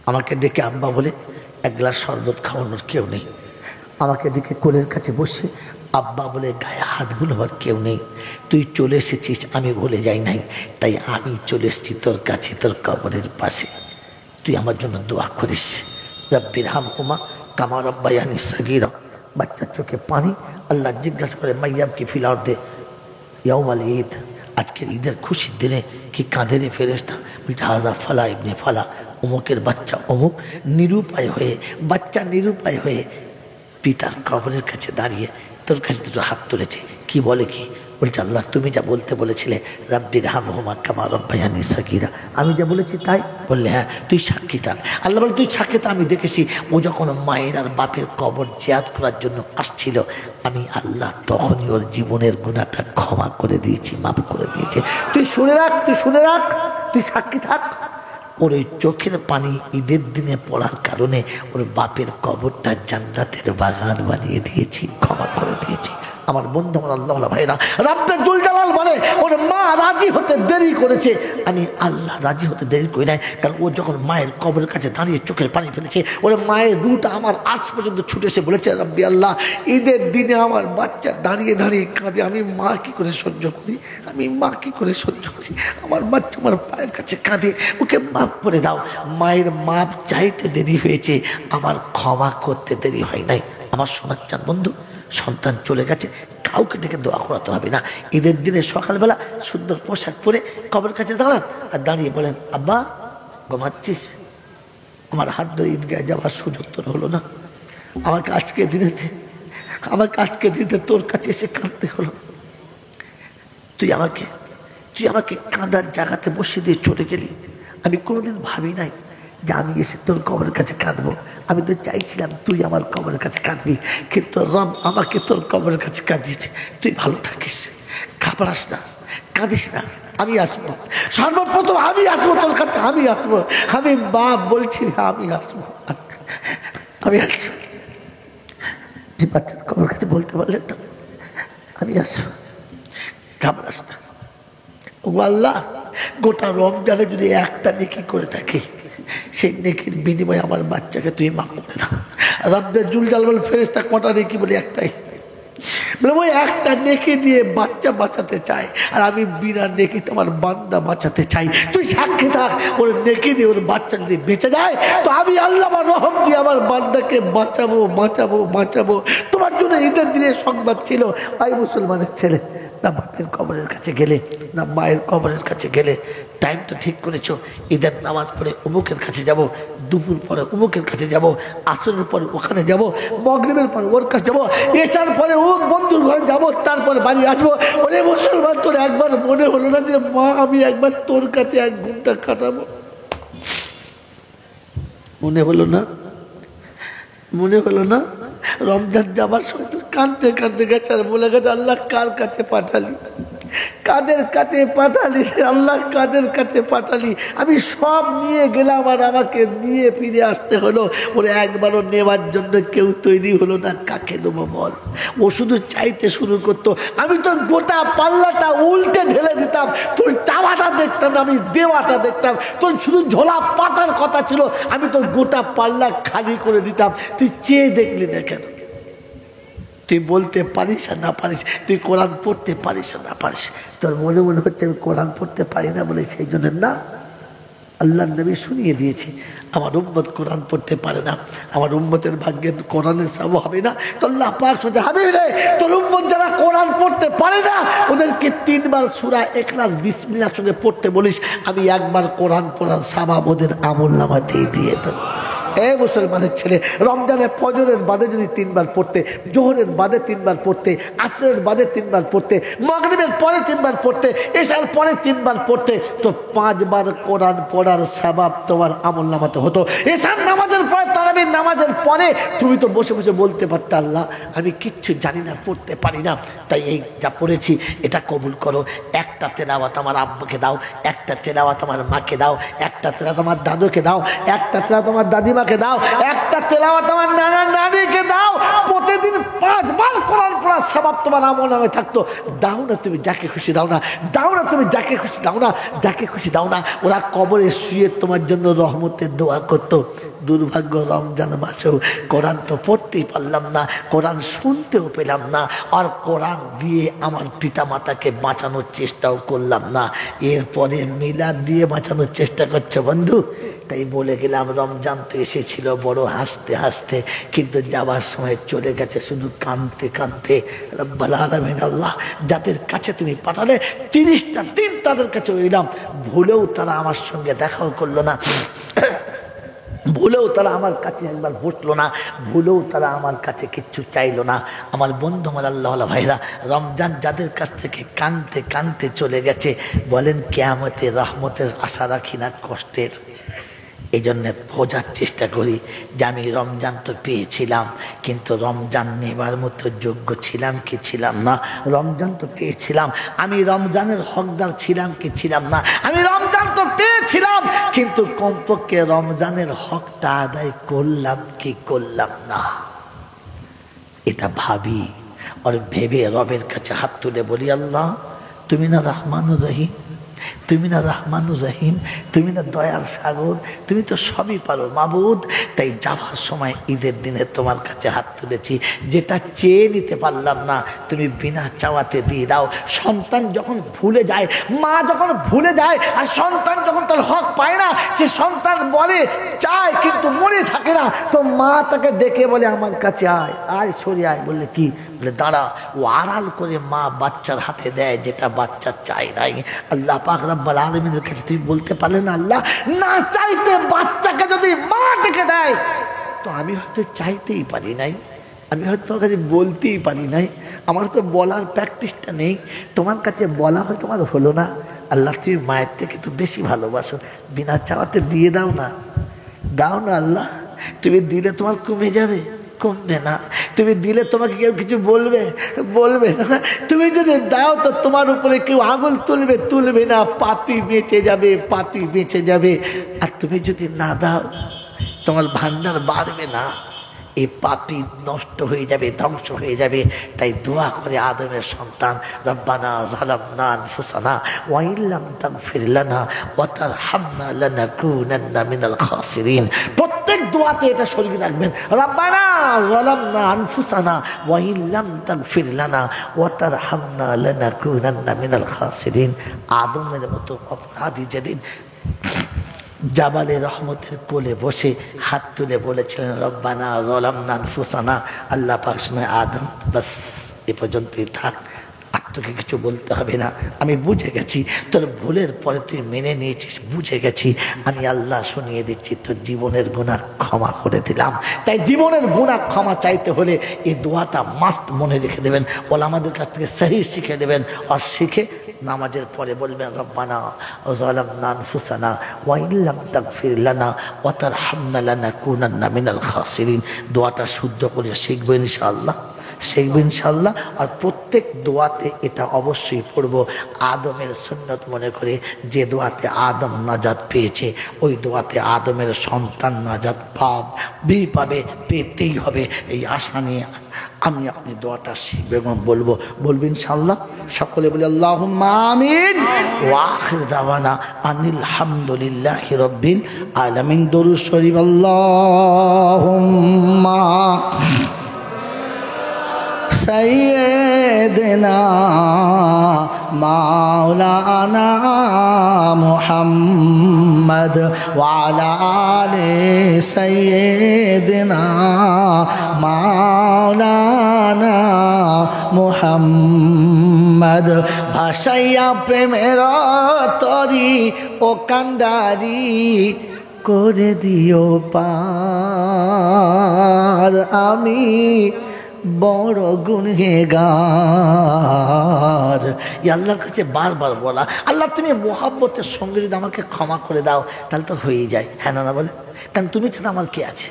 আমাকে ডেকে আব্বা বলে এক গ্লাস শরবত খাওয়ানোর কেউ নেই, আমাকে ডেকে কোলের কাছে বসে আব্বা বলে গায়ে হাত বুলোবার কেউ নেই। তুই চলে এসেছিস, আমি ভুলে যাই নাই, তাই আমি চলে এসেছি তোর কাছে, তোর কবরের পাশে। তুই আমার জন্য দোয়া করিস, রব্বির হামহুমা কামা রাব্বায়ানি সাগীরা। বাচ্চার চোখে পানি। আল্লাহ জিজ্ঞাসা করে, মাইয়াম কি ফিল আরদে ইয়াউমাল ঈদ, আজকের ঈদের খুশির দিনে কি কাঁধে রে ফেরেশতা? বলছে, হাজা ফালা ইবনে ফালা, অমুকের বাচ্চা অমুক নিরুপায় হয়ে, বাচ্চা নিরুপায় হয়ে পিতার কবরের কাছে দাঁড়িয়ে তোর কাছে দুটো হাত তুলেছে। কি বলে, কি বলছে, আল্লাহ তুমি যা বলতে বলেছিলে, রাব্বির হামহুমা কামা রাব্বায়ানি সাগীরা, আমি যা বলেছি তাই? বললে হ্যাঁ, তুই সাক্ষী থাক। আল্লাহ বলে, তুই সাক্ষী থাক, আমি দেখেছি ও যখন মায়ের আর বাপের কবর জিয়ারত করার জন্য আসছিল, আমি আল্লাহ তখনই ওর জীবনের গুনাহটা ক্ষমা করে দিয়েছি, মাফ করে দিয়েছি। তুই শুনে রাখ, তুই শুনে রাখ, তুই সাক্ষী থাক। ওর ওই চোখের পানি ঈদের দিনে পড়ার কারণে ওর বাপের কবরটা জান্নাতের বাগান বানিয়ে দিয়েছি, ক্ষমা করে দিয়েছি। আমার বন্ধু, আমার আল্লাহ ভাইরা, রাব্বুল জুল জালাল বলে, ওর মা রাজি হতে দেরি করেছে, আমি আল্লাহ রাজি হতে দেরি করি নাই, কারণ ও যখন মায়ের কবরের কাছে দাঁড়িয়ে চোখের পানি ফেলেছে, ওর মায়ের রুটা আমার আজ পর্যন্ত ছুটে এসে বলেছে, রাব্বি আল্লাহ, ঈদের দিনে আমার বাচ্চা দাঁড়িয়ে দাঁড়িয়ে কাঁদে, আমি মা কি করে সহ্য করি, আমি মা কি করে সহ্য করি, আমার বাচ্চা আমার পায়ের কাছে কাঁদে, ওকে মাফ করে দাও। মায়ের মাপ চাইতে দেরি হয়েছে, আমার ক্ষমা করতে দেরি হয় নাই। আমার শোনার চান বন্ধু, সন্তান চলে গেছে, কাউকে ডেকে দোয়া করাতে হবে না। ঈদের দিনে সকালবেলা সুন্দর পোশাক পরে কবরের কাছে দাঁড়ান, আর দাঁড়িয়ে বলেন, আব্বা ঘুমাচ্ছিস? আমার হাত ধরে ঈদগাহে যাওয়ার সুযোগ তোর হলো না, আমাকে আজকে দিনে তোর কাছে এসে কাঁদতে হলো। তুই আমাকে কাঁদার জায়গাতে বসিয়ে দিয়ে চলে গেলি। আমি কোনোদিন ভাবি নাই যে আমি এসে তোর কবরের কাছে কাঁদবো। আমি তো চাইছিলাম তুই আমার কবরের কাছে কাঁদবি, কিন্তু রব আমাকে তোর কবরের কাছে কাঁদিয়েছে। তুই ভালো থাকিস, ঘাবড়াস না, কাঁদিস না, আমি আসবো, সর্বপ্রথম আমি আসবো তোর কাছে, আমি আসবো, আমি বাপ বলছি, আমি আসবো, আমি আসবো। যে বাচ্চার কবরের কাছে বলতে পারলেন না, আমি আসবো, ঘাবড়াস না। ও আল্লাহ, গোটা রমজানে যদি একটা নেকি করে থাকি, সেই নেকির বিনিময়ে আমার বাচ্চাকে তুই মাফ করে দাও। রাব্বুল জুল জালাল ফেরেশতা কটা নেকি বলে? একটাই। বলে ওই একটা নেকি দিয়ে বাচ্চা বাঁচাতে চায়, আর আমি বিনা নেকিতে আমার বান্দা বাঁচাতে চাই। তুই সাক্ষী থাক, ওর নেকি দিয়ে ওর বাচ্চা যদি বেঁচে যায়, তো আমি আল্লাহ আমার রহম দিয়ে আমার বান্দাকে বাঁচাবো, বাঁচাবো, বাঁচাবো। তোমার জন্য ঈদের দিনের সংবাদ ছিল, ভাই মুসলমানের ছেলে, না বাপের কবরের কাছে গেলে, না মায়ের কবরের কাছে গেলে। টাইম তো ঠিক করেছো, ঈদের নামাজ পড়ে অমুকের কাছে যাব, দুপুর পরে অমুকের কাছে যাব, আসরের পরে ওখানে যাব, মগরিবের পরে ওর কাছে যাবো, এসার পরে ও বন্ধুর ঘরে যাব, তারপরে বাড়ি আসবো। ওরে মুসলমান, তোর একবার মনে হলো না যে মা আমি একবার তোর কাছে 1 ঘন্টা কাটাবো? মনে হলো না? মনে হলো না? রমজান যাবার সময় তো কাঁদতে কাঁদতে গেছে আর বলে গেছে আল্লাহ কার কাছে পাঠালি, কাদের কাছে পাঠালি আল্লাহ, কাদের কাছে পাঠালি? আমি সব নিয়ে গেলাম আর আমাকে নিয়ে ফিরে আসতে হলো। ওরে একবারও নেওয়ার জন্য কেউ তৈরি হলো না। কাকে দেবো বল? ও শুধু চাইতে শুরু করতো, আমি তো গোটা পাল্লাটা উল্টে ঢেলে দিতাম। তোর চাওয়াটা দেখতাম না, আমি দেওয়াটা দেখতাম। তোর শুধু ঝোলা পাতার কথা ছিল, আমি তো গোটা পাল্লা খালি করে দিতাম। তুই চেয়ে দেখলি না কেন? তুই বলতে পারিস আর না পারিস, তুই কোরআন পড়তে পারিস আর না পারিস, তোর মনে মনে হচ্ছে আমি কোরআন পড়তে পারি না বলে সেই জন্য না। আল্লাহ নবী শুনিয়ে দিয়েছে আমার উম্মত কোরআন পড়তে পারে না, আমার উম্মতের ভাগ্যে কোরআনের সব হবে না। তো আল্লাহ পাক বলছে হাবিব রে, তোর উম্মত যারা কোরআন পড়তে পারে না ওদেরকে 3 বার সূরা ইখলাস বিসমিল্লাহ সঙ্গে পড়তে বলিস, আমি একবার কোরআন পড়ার সওয়াব ওদের আমলনামা দিয়ে দেব। এ মুসলমানের ছেলে, রমজানের ফজরের বাদে যদি 3 বার পড়তে, জোহরের বাদে 3 বার পড়তে, আসরের বাদে 3 বার পড়তে, মাগরিবের পরে 3 বার পড়তে, এশার পরে 3 বার পড়তে, তো 5 বার কোরআন পড়ার সওয়াব তোমার আমলনামাতে হতো। এশার নামাজের পরে, তারাবির নামাজের পরে তুমি তো বসে বসে বলতে পারতে আল্লাহ আমি কিচ্ছু জানি না, পড়তে পারি না, তাই এই যা পড়েছি এটা কবুল করো। একটা তেলাওয়াত আমার আব্বাকে দাও, একটা তেলাওয়াত আমার মাকে দাও, একটা তেলাওয়াত আমার দাদুকে দাও, একটা তেলাওয়াত আমার দাদিমাকে দাও, একটা তেলাওয়াত আমার নানা নানিকে দাও। প্রতিদিন 5 বার কোরআন পড়ার সওয়াব তোমার আমলনামায় থাকতো। দাও না তুমি যাকে খুশি দাও না, দাও না তুমি যাকে খুশি দাও না, যাকে খুশি দাও না। ওরা কবরে শুয়ে তোমার জন্য রহমতের দোয়া করতো। দুর্ভাগ্য রমজান মাসেও কোরআন তো পড়তেই পারলাম না, কোরআন শুনতেও পেলাম না, আর কোরআন দিয়ে আমার পিতা মাতাকে বাঁচানোর চেষ্টাও করলাম না। এরপরে মিলাদ দিয়ে বাঁচানোর চেষ্টা করছো বন্ধু। তাই বলে গেলাম রমজান তো এসেছিল বড় হাসতে হাসতে, কিন্তু যাওয়ার সময় চলে গেছে শুধু কাঁদতে কাঁদতে। রব্বুল আলামিন আল্লাহ যাদের কাছে তুমি পাঠালে 30টা দিন তাদের কাছে রইলাম, ভুলেও তারা আমার সঙ্গে দেখাও করলো না, ভুলেও তারা আমার কাছে একবার বসলো না, ভুলেও তারা আমার কাছে কিচ্ছু চাইলো না। আমার বন্ধু আমার আল্লাহ ভাইরা, রমজান যাদের কাছ থেকে কাঁদতে কাঁদতে চলে গেছে, বলেন কিয়ামতে রহমতের আশা রাখি না কষ্টের? এই জন্যে বোঝার চেষ্টা করি যে আমি রমজান তো পেয়েছিলাম, কিন্তু রমজান নেবার মতো যোগ্য ছিলাম কি ছিলাম না? রমজান তো পেয়েছিলাম, আমি রমজানের হকদার ছিলাম কি ছিলাম না? আমি রমজান তো পেয়েছিলাম, কিন্তু কমপক্ষে রমজানের হকটা আদায় করলাম কি করলাম না? এটা ভাবি, আর ভেবে রবের কাছে হাত তুলে বলি আল্লাহ তুমি না রহমানুর রহিম, তুমি না রহমানুর রহিম, তুমি না দয়ার সাগর, তুমি তো সবই পারো মাবুদ। তাই যাওয়ার সময় ঈদের দিনে তোমার কাছে হাত তুলেছি, যেটা চেয়ে নিতে পারলাম না তুমি বিনা চাওয়াতে দিয়ে দাও। সন্তান যখন ভুলে যায়, মা যখন ভুলে যায়, আর সন্তান যখন তার হক পায় না, সে সন্তান বলে চায় কিন্তু মনে থাকে না, তো মা তাকে ডেকে বলে আমার কাছে আয়, আয় সরে আয়। বললে কি? বলে দাঁড়া। ও আড়াল করে মা বাচ্চার হাতে দেয় যেটা বাচ্চা চাই নাই। আল্লাহ পাক রব্বুল আলামিনের কাছে তুমি বলতে পারলে না আল্লাহ না চাইতে বাচ্চাকে যদি মা ডেকে দেয়, তো আমি হয়তো চাইতেই পারি নাই, আমি হয়তো তোমার কাছে বলতেই পারি নাই, আমার তো বলার প্র্যাকটিসটা নেই, তোমার কাছে বলা হয় তোমার হলো না। আল্লাহ তুমি মায়ের থেকে তো বেশি ভালোবাসো, বিনা চাওয়াতে দিয়ে দাও না, দাও না আল্লাহ। তুমি দিলে তোমার কমে যাবে, কমবে না। তুমি দিলে তোমাকে কেউ কিছু বলবে, বলবে না। তুমি যদি দাও তো তোমার উপরে কেউ আঙুল তুলবে, তুলবে না। পাপি বেঁচে যাবে, পাপি বেঁচে যাবে। আর তুমি যদি না দাও তোমার ভান্ডার বাড়বে না, এই পাপি নষ্ট হয়ে যাবে, ধ্বংস হয়ে যাবে। তাই দোয়া করে আদমের সন্তান রব্বানা যালামনা আনফুসানা ওয়া ইল্লাম তাগফির লানা ওয়া তারহামনা লানাকুনান্না মিনাল খাসিরিন। প্রত্যেক দোয়াতে এটা শরীক রাখবেন, রব্বানা যালামনা আনফুসানা ওয়া ইল্লাম তাগফির লানা ওয়া তারহামনা লানাকুনান্না মিনাল খাসিরিন। আদমের মতো অপরাধী যেদিন জাবালে রহমতের কোলে বসে হাত তুলে বলেছিলেন রব্বানা যালামনা আনফুসানা, আল্লাহ পাক শুনে আদম বাস এ পর্যন্তই থাক, আর তোকে কিছু বলতে হবে না, আমি বুঝে গেছি তোর ভুলের পরে তুই মেনে নিয়েছিস, বুঝে গেছি, আমি আল্লাহ শুনিয়ে দিচ্ছি তোর জীবনের গুনাহ ক্ষমা করে দিলাম। তাই জীবনের গুনাহ ক্ষমা চাইতে হলে এই দোয়াটা মাস্ট মনে রেখে দেবেন, ওলামাদের কাছ থেকে সহি শিখে দেবেন, আর শিখে নামাজের পরে বলবেন রব্বানা যালামনা আনফুসানা ওয়া ইল্লাম তাগফির লানা ওয়া তারহামনা লানাকুনান্না মিনাল খাসিরিন। দোয়াটা শুদ্ধ করে শিখবেন ইনশাআল্লাহ, শিখবেন ইনশাআল্লাহ। আর প্রত্যেক দোয়াতে এটা অবশ্যই পড়ব আদমের সুন্নত মনে করে, যে দোয়াতে আদম নাজাত পেয়েছে ওই দোয়াতে আদমের সন্তান নাজাত পাবে, পেতেই হবে, এই আশা নিয়ে আমি আপনি দোয়াটা শিখবে এবং বলবো, বলবেন ইনশাআল্লাহ। সকলে বলি আল্লাহুম্মা আমিন ওয়া আখির দাওয়ানা আনিল হামদুলিল্লাহি রাব্বিল আলামিন। দরুদ শরীফ। আল্লাহুম্মা সাইয়্যিদিনা মাওলানা মুহাম্মদ ওয়া আলা আলি সাইয়্যিদিনা মাওলানা মুহাম্মদ। ভাসাইয়া প্রেমের তরি ও কান্দারি করে দিও পার, আমি বড় গুনহেগার। আল্লাহর কাছে বারবার বলা, আল্লাহ তুমি মোহাব্বতের সঙ্গে যদি আমাকে ক্ষমা করে দাও তাহলে তো হয়েই যায়। হ্যাঁ না বলে, কারণ তুমি ছাড়া আমার কে আছে,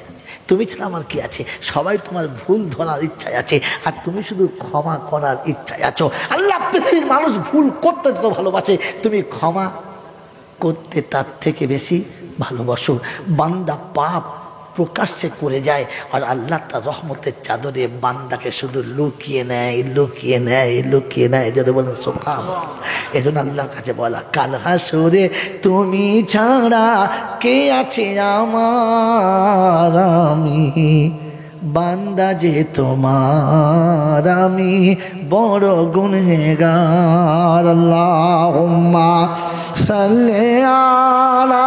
তুমি ছাড়া আমার কি আছে, সবাই তোমার ভুল ধরার ইচ্ছায় আছে আর তুমি শুধু ক্ষমা করার ইচ্ছায় আছো। আল্লাহ পৃথিবীর মানুষ ভুল করতে তো ভালোবাসে, তুমি ক্ষমা করতে তার থেকে বেশি ভালোবাসো। বান্দা পাপ প্রকাশ্যে করে যায় আর আল্লাহ তার রহমতের চাদরে বান্দাকে শুধু লুকিয়ে নেয়, লুকিয়ে নেয়, লুকিয়ে নেয়। যেন বলেন সুবহানাল্লাহ। এজন্য আল্লাহর কাছে বলা, কাল হাসরে তুমি ছাড়া কে আছে আমার, আমি বান্দা যে তোমার, আমি বড় গুনহেগার। আল্লাহুম্মা সাল্লি আলা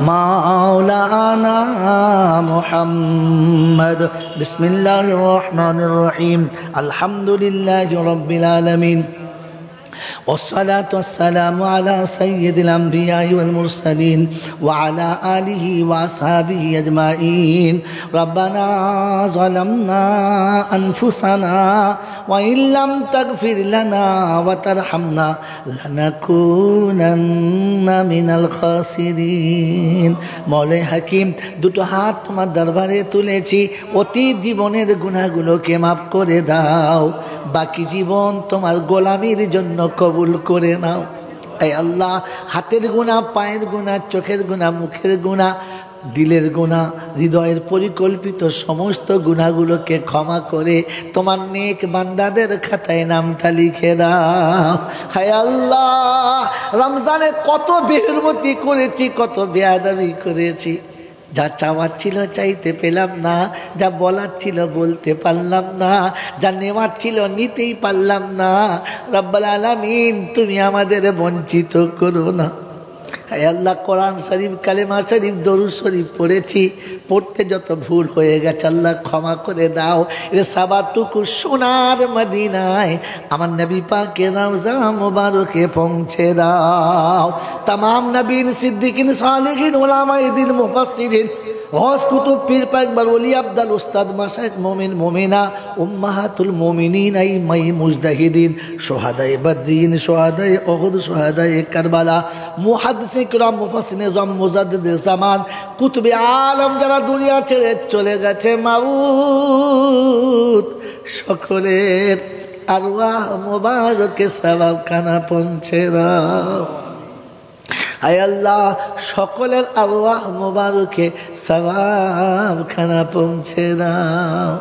মাওলানা মুহাম্মদ। বিসমিল্লাহির রহমানির রহিম। আলহামদুলিল্লাহি রাব্বিল আলামিন والصلاة والسلام على سيد الأنبياء والمرسلين وعلى آله وأصحابه أجمعين. ربنا ظلمنا أنفسنا وإن لم تغفر لنا وترحمنا لنكونن من الخاسرين. মওলাই হাকিম, দুটো হাত তোমার দরবারে তুলেছি, অতি জীবনের গুনাহগুলোকে মাফ করে দাও, বাকি জীবন তোমার গোলামির জন্য কবুল করে নাও। এই আল্লাহ, হাতের গুনাহ, পায়ের গুনাহ, চোখের গুনাহ, মুখের গুনাহ, দিলের গুনাহ, হৃদয়ের পরিকল্পিত সমস্ত গুনাহগুলোকে ক্ষমা করে তোমার নেক বান্দাদের খাতায় নামটা লিখে দাও। হায় আল্লাহ, রমজানে কত বেহুরমতি করেছি, কত বেয়াদবি করেছি, যা চাওয়ার ছিল চাইতে পেলাম না, যা বলার ছিল বলতে পারলাম না, যা নেওয়ার ছিল নিতেই পারলাম না। রব্বুল আলামিন, তুমি আমাদের বঞ্চিত করো না। হায় আল্লাহ, কোরআন শরীফ, কালেমা শরীফ, দরুদ শরীফ পড়েছি, পড়তে যত ভুল হয়ে গেছে আল্লাহ ক্ষমা করে দাও। এর সাবাটুকু সোনার মদিনায় আমার নবী পাকের রওজা মুবারকে পৌঁছে দাও। तमाम নবীন, সিদ্দিকিন, সালেহিন, উলামায়ে দ্বীন, মুফাসসিরিন, গৌস, কুতুব, পীর, পাকবার, ওলি, আব্দাল, উস্তাদ, মাশায়েখ, মুমিন, মুমিনা, উম্মাহাতুল মুমিনিন, আইমাই মুজতাহিদিন, শুহাদায়ে বদরিন, শুহাদায়ে উহুদ, শুহাদায়ে কারবালা, মুহাদ্দিসিন কিরাম, মুফাসসিরিন আযম, মুজাদ্দিদে জামান, কুতুবে আলম যারা দুনিয়া ছেড়ে চলে গেছে, মাবুদ সকলের আরওয়াহ মুবারকে সওয়াবখানা পৌঁছে দাও। হায় আল্লাহ, সকলের আরওয়াহ মোবারকে সওয়াবখানা পৌঁছে দাও।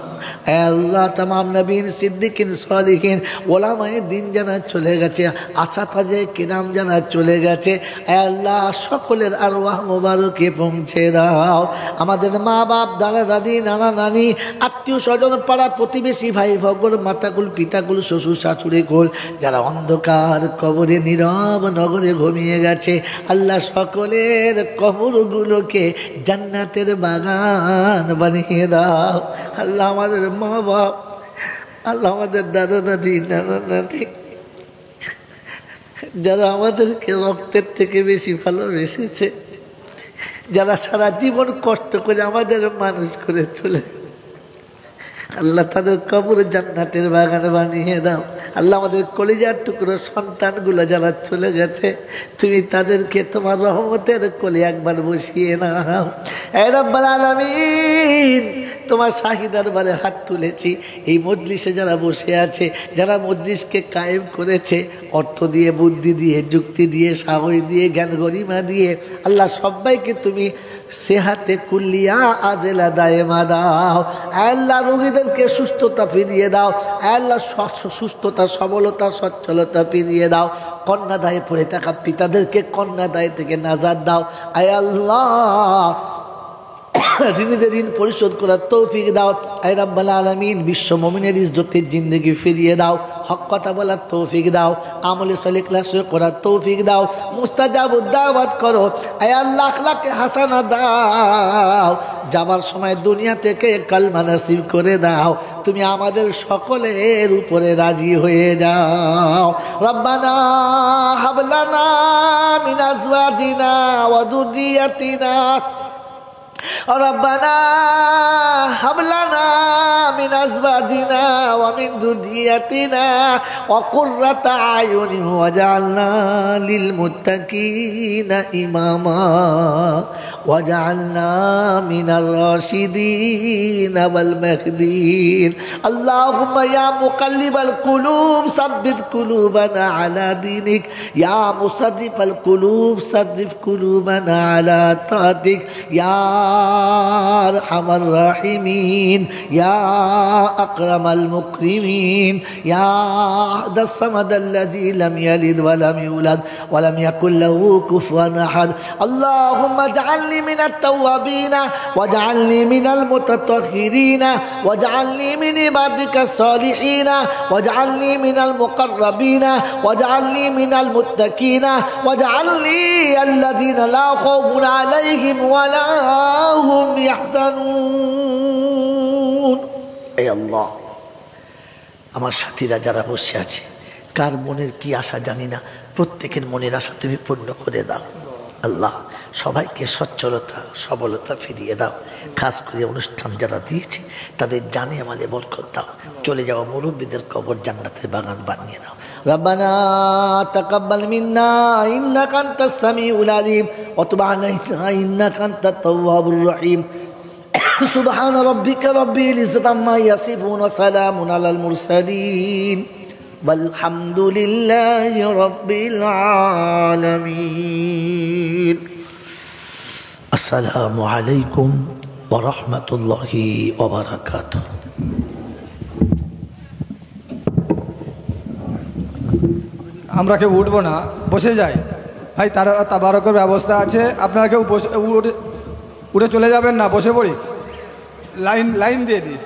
হে আল্লাহ, তামাম নবীন, সিদ্দিকিন, সালিহিন, ওলামায়ে দ্বীন যারা চলে গেছে, আসাতাজে কিরাম যারা চলে গেছে, হে আল্লাহ সকলের আরওয়াহ মোবারকে পৌঁছে দাও। আমাদের মা বাপ, দাদা দাদি, নানা নানি, আত্মীয় স্বজন, পাড়া প্রতিবেশী, ভাই ভগর, মাতাকুল, পিতাকুল, শ্বশুর শাশুড়ি কুল, যারা অন্ধকার কবরে নীরব নগরে ঘুমিয়ে গেছে, আল্লাহ সকলের কবরগুলোকে জান্নাতের বাগান বানিয়ে দাও। আল্লাহ আমাদের মা বাপ, আল্লাহ আমাদের দাদা দাদি, নানা নানি, যারা আমাদেরকে রক্তের থেকে বেশি ভালোবেসেছে, যারা সারা জীবন কষ্ট করে আমাদের মানুষ করে চলে, আল্লাহ তাদের কবর জান্নাতের বাগান বানিয়ে দাও। আল্লাহ আমাদের কলিজার টুকরো সন্তানগুলো যারা চলে গেছে, তুমি তাদেরকে তোমার রহমতের কোলে একবার বসিয়ে নাও। হে রব্বুল আলামিন, তোমার শাহী দরবারে হাত তুলেছি। এই মজলিসে যারা বসে আছে, যারা মজলিসকে কায়েম করেছে, অর্থ দিয়ে, বুদ্ধি দিয়ে, যুক্তি দিয়ে, সাহস দিয়ে, জ্ঞান গরিমা দিয়ে, আল্লাহ সবাইকে তুমি সেহাতে কুল্লিয়া আজেলা দায়েমা দাও। আল্লাহ রোগীদেরকে সুস্থতা ফিরিয়ে দাও। আল্লাহ সুস্থতা, সবলতা, সচ্ছলতা ফিরিয়ে দাও। কন্যাদায়ে পড়ে থাকা পিতাদেরকে কন্যাদায় থেকে নাজাত দাও। আয় আল্লাহ ঋণীদের ঋণ পরিশোধ করার তৌফিক দাও। আয় রাব্বুল আলামিন, বিশ্ব মুমিনের ইজ্জতের জিন্দেগি ফিরিয়ে দাও। হক কথা বলার তৌফিক দাও। আমলে সলিহ ইখলাস করার তৌফিক দাও। মুস্তাজাবুদ দাওয়াত করো। আয় আল্লাহ আখলাকে হাসানা দাও। যাবার সময় দুনিয়া থেকে কালমা নসিব করে দাও। তুমি আমাদের সকলের উপরে রাজি হয়ে যাও। রব্বানা হাবলানা মিন আজওয়াজিনা ওয়া যুররিয়াতিনা, ربنا هب لنا من أزواجنا ومن ذريتنا وقرة أعين واجعلنا للمتقين إماما وجعلنا من الراشدين والمهديين. اللهم يا مقلب القلوب ثبت قلوبنا على دينك، يا مصرف القلوب صرف قلوبنا على طاعتك، يا أرحم الراحمين، يا أكرم المكرمين، يا أحد الصمد الذي لم يلد ولم يولد ولم يكن له كفوا أحد. اللهم اجعلني من التوابين واجعلني من المتطهرين واجعلني من عبادك الصالحين واجعلني من المقربين واجعلني من المتقين واجعلني الذين لا خوف عليهم ولا هم يحزنون. اي الله, আমার সাথীরা যারা বসে আছে, কার মনের কি আশা জানি না, প্রত্যেকের মনের আশা তুমি পূর্ণ করে দাও। আল্লাহ সবাইকে সচ্ছলতা, সবলতা ফিরিয়ে দাও। খাস করে অনুষ্ঠান যারা দিয়েছে তাদের জানে আমালে বরকত দাও। চলে যাওয়া মুরব্বীদের কবর জান্নাতের বাগান বানিয়ে দাও। রব্বানা তাকাব্বাল মিন্না ইন্নাকা আনতাস সামিউল আলিম ওয়া তুব আলাইনা ইন্নাকা আনতাত তাওয়াবুর রহিম। সুবহানা রাব্বিকা রাব্বিল ইজ্জাতি আম্মা ইয়াসিফুন ওয়া সালামুন আলাল মুরসালিন ওয়ালহামদুলিল্লাহি রাব্বিল আলামিন। আসসালামু আলাইকুম ওয়া রাহমাতুল্লাহি ওয়া বারাকাতুহু। আমরা কেউ উঠবো না, বসে যাই ভাই। তার তাবারকের ব্যবস্থা আছে, আপনারা কেউ উঠে চলে যাবেন না, বসে পড়ি। লাইন দিয়ে দিই,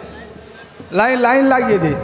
লাইন লাগিয়ে দিই।